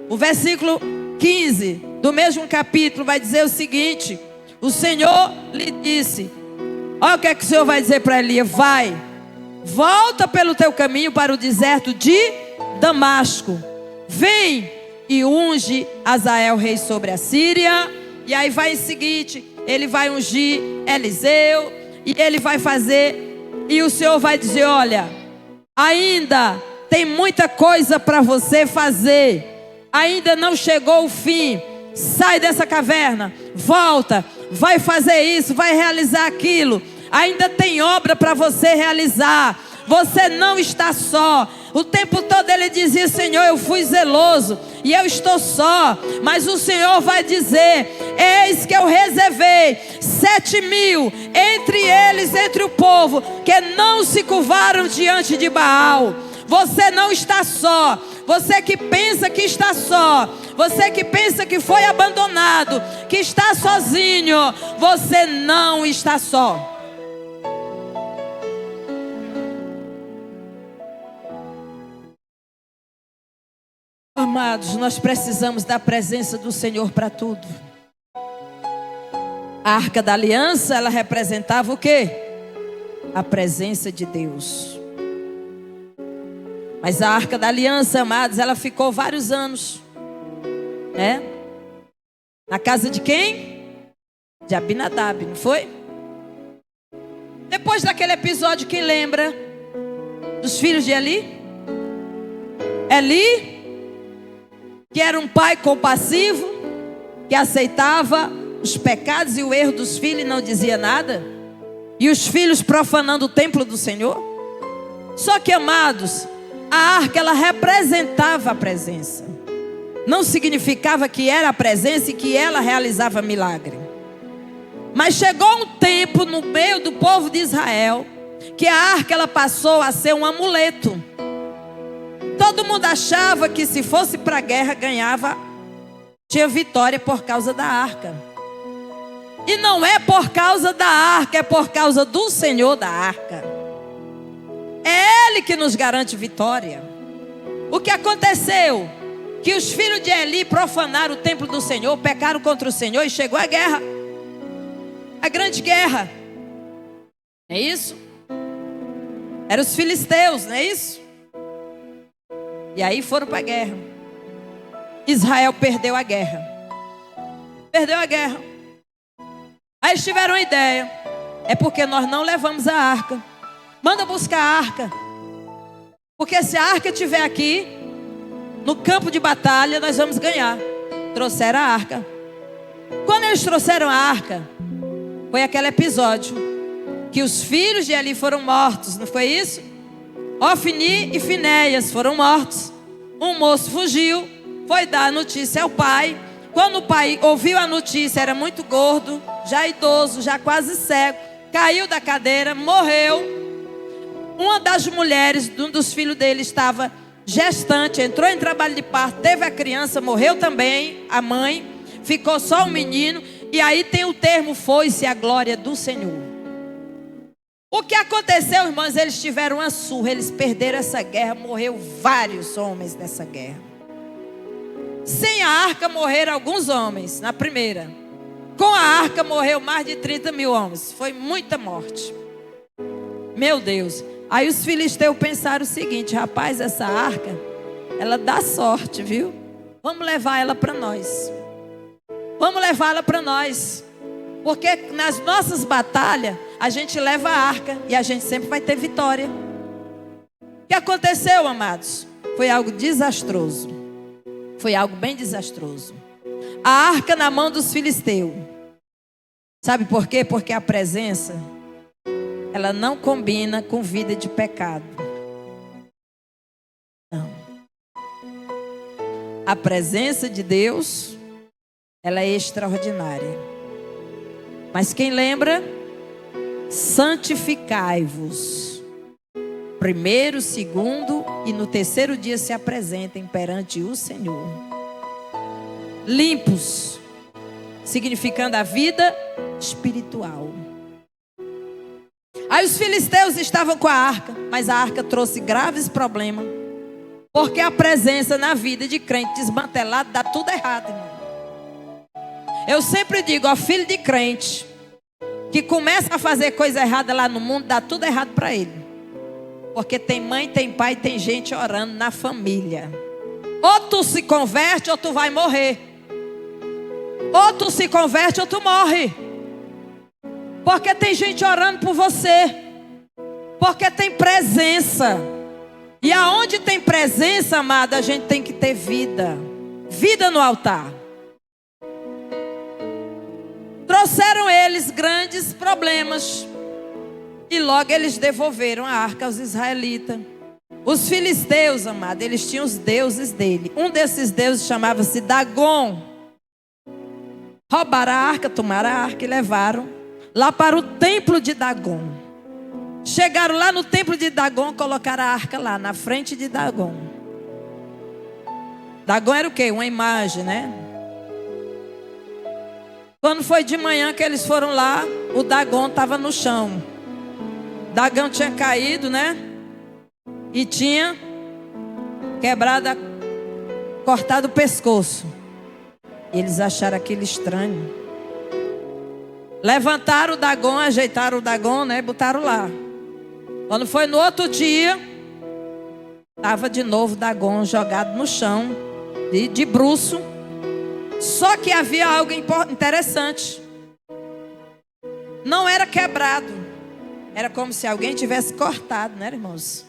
O versículo 15 do mesmo capítulo vai dizer o seguinte: o Senhor lhe disse, olha o que é que o Senhor vai dizer para Elias: vai, volta pelo teu caminho para o deserto de Damasco, vem e unge Azael rei sobre a Síria. E aí vai em seguinte, ele vai ungir Eliseu e ele vai fazer. E o Senhor vai dizer: olha, ainda tem muita coisa para você fazer. Ainda não chegou o fim. Sai dessa caverna, volta, vai fazer isso, vai realizar aquilo. Ainda tem obra para você realizar. Você não está só. O tempo todo ele dizia: Senhor, eu fui zeloso e eu estou só. Mas o Senhor vai dizer: eis que eu reservei 7.000 entre eles, entre o povo, que não se curvaram diante de Baal. Você não está só. Você que pensa que está só, você que pensa que foi abandonado, que está sozinho, você não está só. Amados, nós precisamos da presença do Senhor para tudo. A Arca da Aliança, ela representava o quê? A presença de Deus. Mas a Arca da Aliança, amados, ela ficou vários anos, né? Na casa de quem? De Abinadab, não foi? Depois daquele episódio, quem lembra dos filhos de Eli? Eli, que era um pai compassivo, que aceitava os pecados e o erro dos filhos e não dizia nada. E os filhos profanando o templo do Senhor. Só que, amados, a arca, ela representava a presença. Não significava que era a presença e que ela realizava milagre. Mas chegou um tempo no meio do povo de Israel que a arca, ela passou a ser um amuleto. Todo mundo achava que se fosse para a guerra ganhava, tinha vitória por causa da arca. E não é por causa da arca, é por causa do Senhor da arca. É Ele que nos garante vitória. O que aconteceu? Que os filhos de Eli profanaram o templo do Senhor, pecaram contra o Senhor e chegou a guerra. A grande guerra. É isso? Eram os filisteus, não é isso? E aí foram para a guerra. Israel perdeu a guerra. Perdeu a guerra. Aí eles tiveram uma ideia. É porque nós não levamos a arca. Manda buscar a arca. Porque se a arca estiver aqui, no campo de batalha, nós vamos ganhar. Trouxeram a arca. Quando eles trouxeram a arca, foi aquele episódio que os filhos de Eli foram mortos, não foi isso? Ofni e Finéias foram mortos. Um moço fugiu, foi dar a notícia ao pai. Quando o pai ouviu a notícia, era muito gordo, já idoso, já quase cego, caiu da cadeira, morreu. Uma das mulheres, um dos filhos dele estava gestante, entrou em trabalho de parto, teve a criança, morreu também, a mãe, ficou só o menino. E aí tem o termo: foi-se a glória do Senhor. O que aconteceu, irmãos? Eles tiveram uma surra, eles perderam essa guerra, morreu vários homens nessa guerra. Sem a arca morreram alguns homens na primeira. Com a arca morreu mais de 30.000 homens. Foi muita morte. Meu Deus. Aí os filisteus pensaram o seguinte: rapaz, essa arca, ela dá sorte, viu? Vamos levar ela para nós. Vamos levá-la para nós. Porque nas nossas batalhas, a gente leva a arca e a gente sempre vai ter vitória. O que aconteceu, amados? Foi algo desastroso. Foi algo bem desastroso. A arca na mão dos filisteus. Sabe por quê? Porque a presença, ela não combina com vida de pecado. Não. A presença de Deus, ela é extraordinária. Mas quem lembra? Santificai-vos. Primeiro, segundo e no terceiro dia se apresentem perante o Senhor. Limpos, significando a vida espiritual. Aí os filisteus estavam com a arca, mas a arca trouxe graves problemas. Porque a presença na vida de crente desmantelado dá tudo errado, irmão. Eu sempre digo, ó, filho de crente que começa a fazer coisa errada lá no mundo, dá tudo errado para ele. Porque tem mãe, tem pai, tem gente orando na família. Ou tu se converte ou tu vai morrer. Ou tu se converte ou tu morre. Porque tem gente orando por você. Porque tem presença. E aonde tem presença, amada, a gente tem que ter vida. Vida no altar. Trouxeram eles grandes problemas. E logo eles devolveram a arca aos israelitas. Os filisteus, amado, eles tinham os deuses dele. Um desses deuses chamava-se Dagon. Roubaram a arca, tomaram a arca e levaram lá para o templo de Dagon. Chegaram lá no templo de Dagon, colocaram a arca lá, na frente de Dagon. Dagon era o quê? Uma imagem, né? Quando foi de manhã que eles foram lá, o Dagon estava no chão. Dagon tinha caído, né? E tinha cortado o pescoço. E eles acharam aquilo estranho. Levantaram o Dagon, ajeitaram o Dagon, né? Botaram lá. Quando foi no outro dia, estava de novo o Dagon jogado no chão, de bruço. Só que havia algo interessante. Não era quebrado. Era como se alguém tivesse cortado, né, irmãos?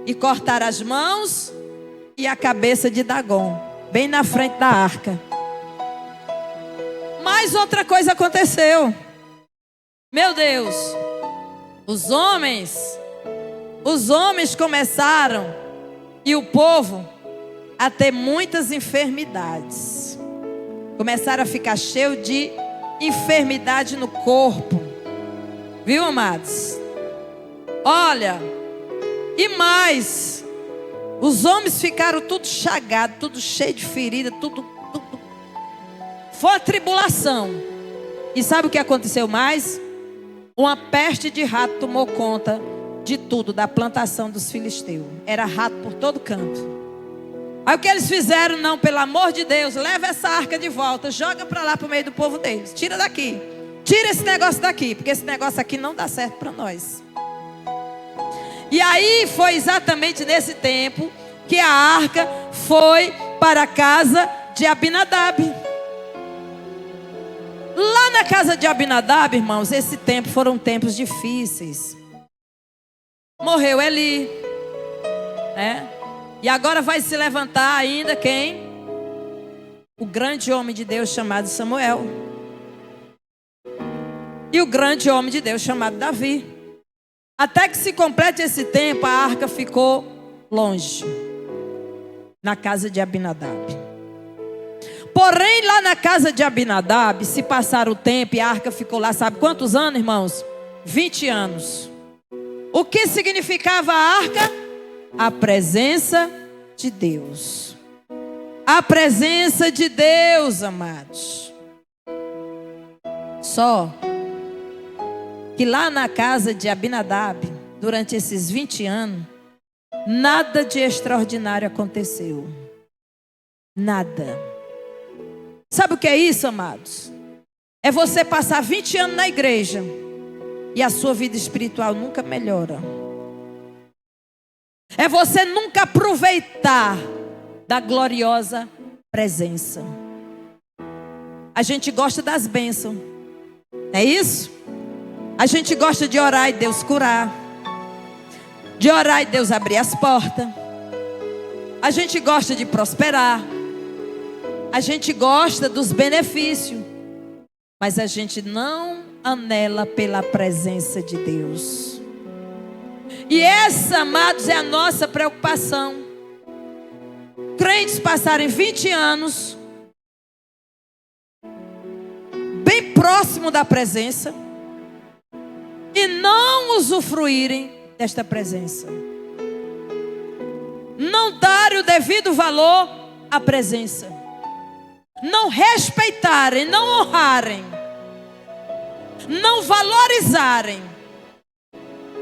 E cortaram as mãos e a cabeça de Dagon, bem na frente da arca. Mas outra coisa aconteceu. Meu Deus. Os homens começaram, e o povo, a ter muitas enfermidades. Começaram a ficar cheio de enfermidade no corpo. Viu, amados? Olha, e mais, os homens ficaram tudo chagados, tudo cheio de ferida, tudo. Foi a tribulação. E sabe o que aconteceu mais? Uma peste de rato tomou conta de tudo, da plantação dos filisteus. Era rato por todo canto. Aí o que eles fizeram? Não, pelo amor de Deus, leva essa arca de volta, joga para lá para o meio do povo deles. Tira daqui. Tira esse negócio daqui, porque esse negócio aqui não dá certo para nós. E aí foi exatamente nesse tempo que a arca foi para a casa de Abinadab. Lá na casa de Abinadab, irmãos, esse tempo foram tempos difíceis. Morreu Eli, né? E agora vai se levantar ainda quem? O grande homem de Deus chamado Samuel. E o grande homem de Deus chamado Davi. Até que se complete esse tempo, a arca ficou longe, na casa de Abinadab. Porém, lá na casa de Abinadab, se passar o tempo e a arca ficou lá, sabe quantos anos, irmãos? 20 anos. O que significava a arca? A presença de Deus. A presença de Deus, amados. Só que lá na casa de Abinadab, durante esses 20 anos, nada de extraordinário aconteceu. Nada. Sabe o que é isso, amados? É você passar 20 anos na igreja e a sua vida espiritual nunca melhora. É você nunca aproveitar da gloriosa presença. A gente gosta das bênçãos, não é isso? A gente gosta de orar e Deus curar, de orar e Deus abrir as portas. A gente gosta de prosperar. A gente gosta dos benefícios, mas a gente não anela pela presença de Deus. E essa, amados, é a nossa preocupação. Crentes passarem 20 anos bem próximo da presença e não usufruírem desta presença. Não darem o devido valor à presença. Não respeitarem, não honrarem, não valorizarem.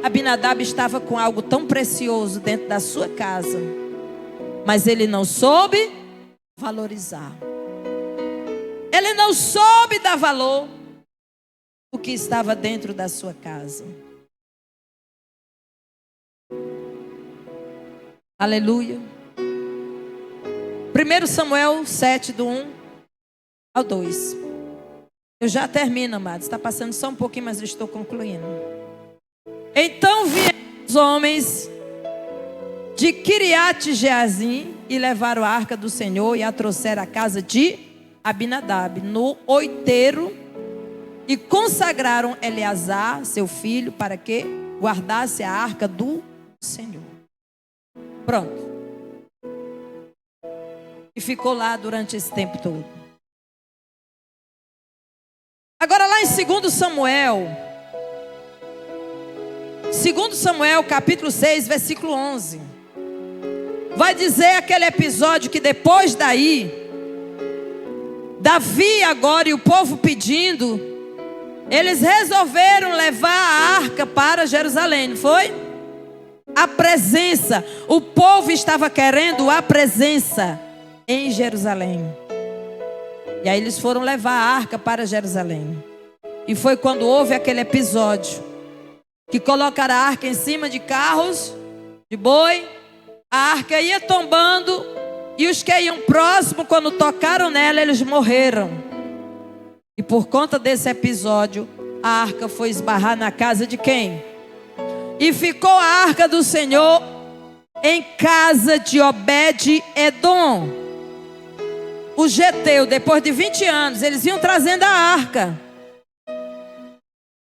Abinadab estava com algo tão precioso dentro da sua casa, mas ele não soube valorizar. Ele não soube dar valor ao que estava dentro da sua casa. Aleluia. 1 Samuel 7, do 1 ao 2. Eu já termino, amados. Está passando só um pouquinho, mas eu estou concluindo. Então vieram os homens de Kiriat Jeazim e levaram a arca do Senhor e a trouxeram à casa de Abinadab, no outeiro, e consagraram Eleazar, seu filho, para que guardasse a arca do Senhor. Pronto. E ficou lá durante esse tempo todo. Agora lá em 2 Samuel. 2 Samuel capítulo 6, versículo 11. Vai dizer aquele episódio que depois daí, Davi agora e o povo pedindo, eles resolveram levar a arca para Jerusalém, não foi? A presença, o povo estava querendo a presença em Jerusalém. E aí eles foram levar a arca para Jerusalém. E foi quando houve aquele episódio que colocaram a arca em cima de carros de boi. A arca ia tombando e os que iam próximo, quando tocaram nela, eles morreram. E por conta desse episódio, a arca foi esbarrar na casa de quem? E ficou a arca do Senhor em casa de Obed-Edom, o geteu. Depois de 20 anos, eles vinham trazendo a arca.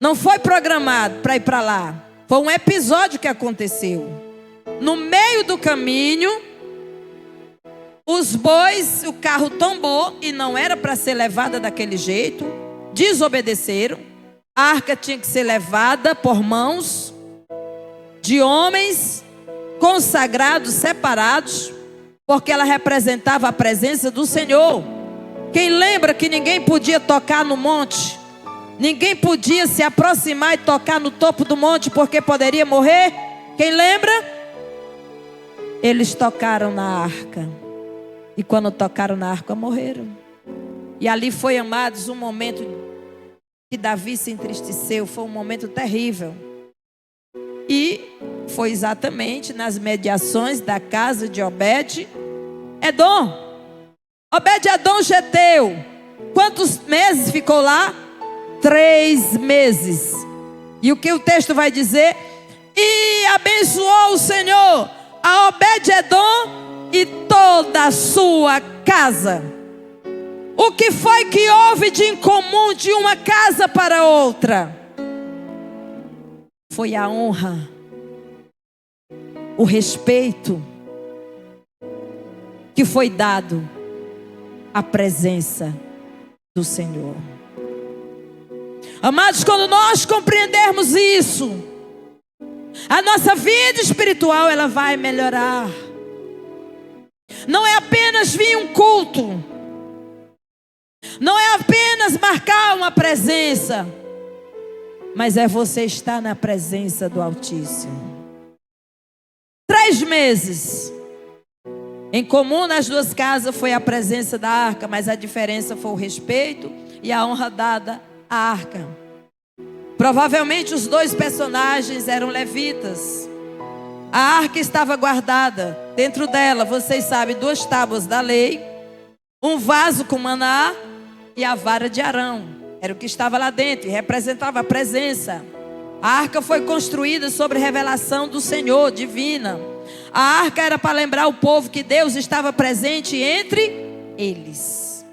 Não foi programado para ir para lá. Foi um episódio que aconteceu. No meio do caminho, os bois, o carro tombou e não era para ser levada daquele jeito. Desobedeceram. A arca tinha que ser levada por mãos de homens consagrados, separados, porque ela representava a presença do Senhor. Quem lembra que ninguém podia tocar no monte? Ninguém podia se aproximar e tocar no topo do monte porque poderia morrer? Quem lembra? Eles tocaram na arca. E quando tocaram na arca, morreram. E ali foi, amados, um momento que Davi se entristeceu. Foi um momento terrível. E foi exatamente nas mediações da casa de Obed-Edom. Obed-Edom geteu. Quantos meses ficou lá? 3 meses. E o que o texto vai dizer? E abençoou o Senhor a Obed-Edom e toda a sua casa. O que foi que houve de incomum de uma casa para outra? Foi a honra, o respeito que foi dado à presença do Senhor. Amados, quando nós compreendermos isso, a nossa vida espiritual ela vai melhorar. Não é apenas vir um culto, não é apenas marcar uma presença, mas é você estar na presença do Altíssimo. 3 meses. Em comum nas duas casas foi a presença da arca, mas a diferença foi o respeito e a honra dada à arca. Provavelmente os 2 personagens eram levitas. A arca estava guardada. Dentro dela, vocês sabem, 2 tábuas da lei, um vaso com maná e a vara de Arão. Era o que estava lá dentro e representava a presença. A arca foi construída sobre revelação do Senhor, divina. A arca era para lembrar o povo que Deus estava presente entre eles.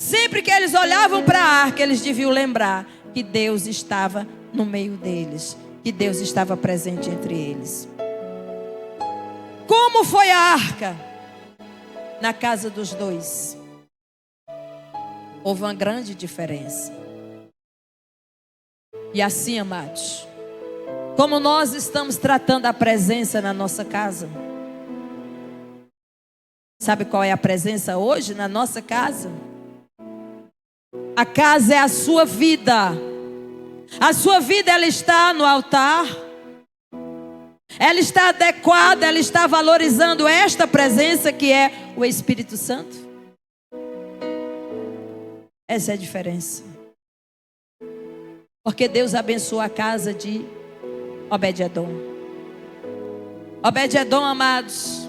Sempre que eles olhavam para a arca, eles deviam lembrar que Deus estava no meio deles, que Deus estava presente entre eles. Como foi a arca? Na casa dos 2. Houve uma grande diferença. E assim, amados, como nós estamos tratando a presença na nossa casa? Sabe qual é a presença hoje na nossa casa? A casa é a sua vida. A sua vida ela está no altar. Ela está adequada, ela está valorizando esta presença que é o Espírito Santo. Essa é a diferença. Porque Deus abençoou a casa de Obed-Edom. Obed-Edom, amados,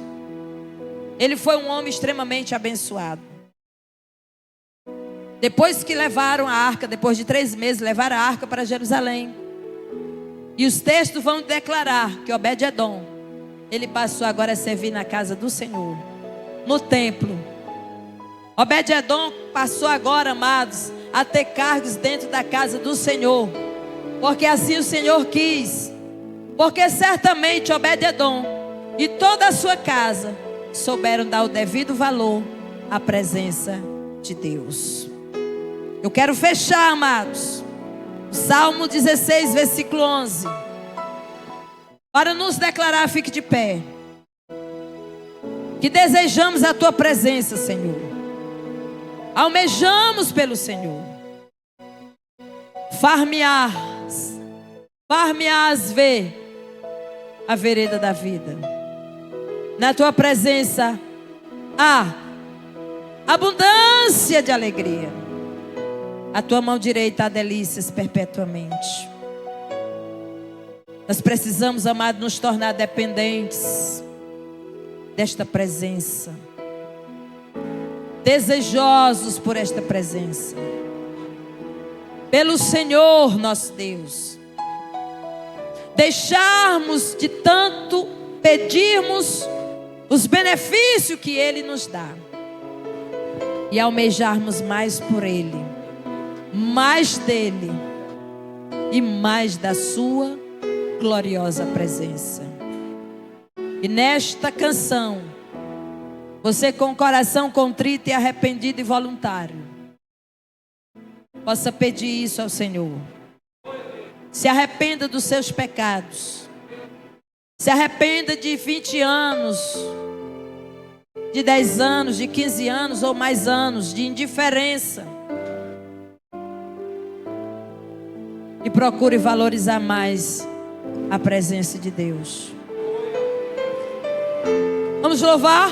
ele foi um homem extremamente abençoado. Depois que levaram a arca, depois de 3 meses, levaram a arca para Jerusalém. E os textos vão declarar que Obed-Edom, ele passou agora a servir na casa do Senhor, no templo. Obed-Edom passou agora, amados, a ter cargos dentro da casa do Senhor, porque assim o Senhor quis. Porque certamente Obed-Edom e toda a sua casa souberam dar o devido valor à presença de Deus. Eu quero fechar, amados, o Salmo 16, versículo 11, para nos declarar, fique de pé, que desejamos a tua presença, Senhor, almejamos pelo Senhor. Far-me-ás ver a vereda da vida. Na tua presença há abundância de alegria. A tua mão direita há delícias perpetuamente. Nós precisamos, amado, nos tornar dependentes desta presença, desejosos por esta presença, pelo Senhor nosso Deus. Deixarmos de tanto pedirmos os benefícios que Ele nos dá e almejarmos mais por Ele, mais dEle e mais da sua gloriosa presença. E nesta canção, você com o coração contrito e arrependido e voluntário, possa pedir isso ao Senhor. Se arrependa dos seus pecados. Se arrependa de 20 anos, de 10 anos, de 15 anos ou mais anos de indiferença. E procure valorizar mais a presença de Deus. Vamos louvar?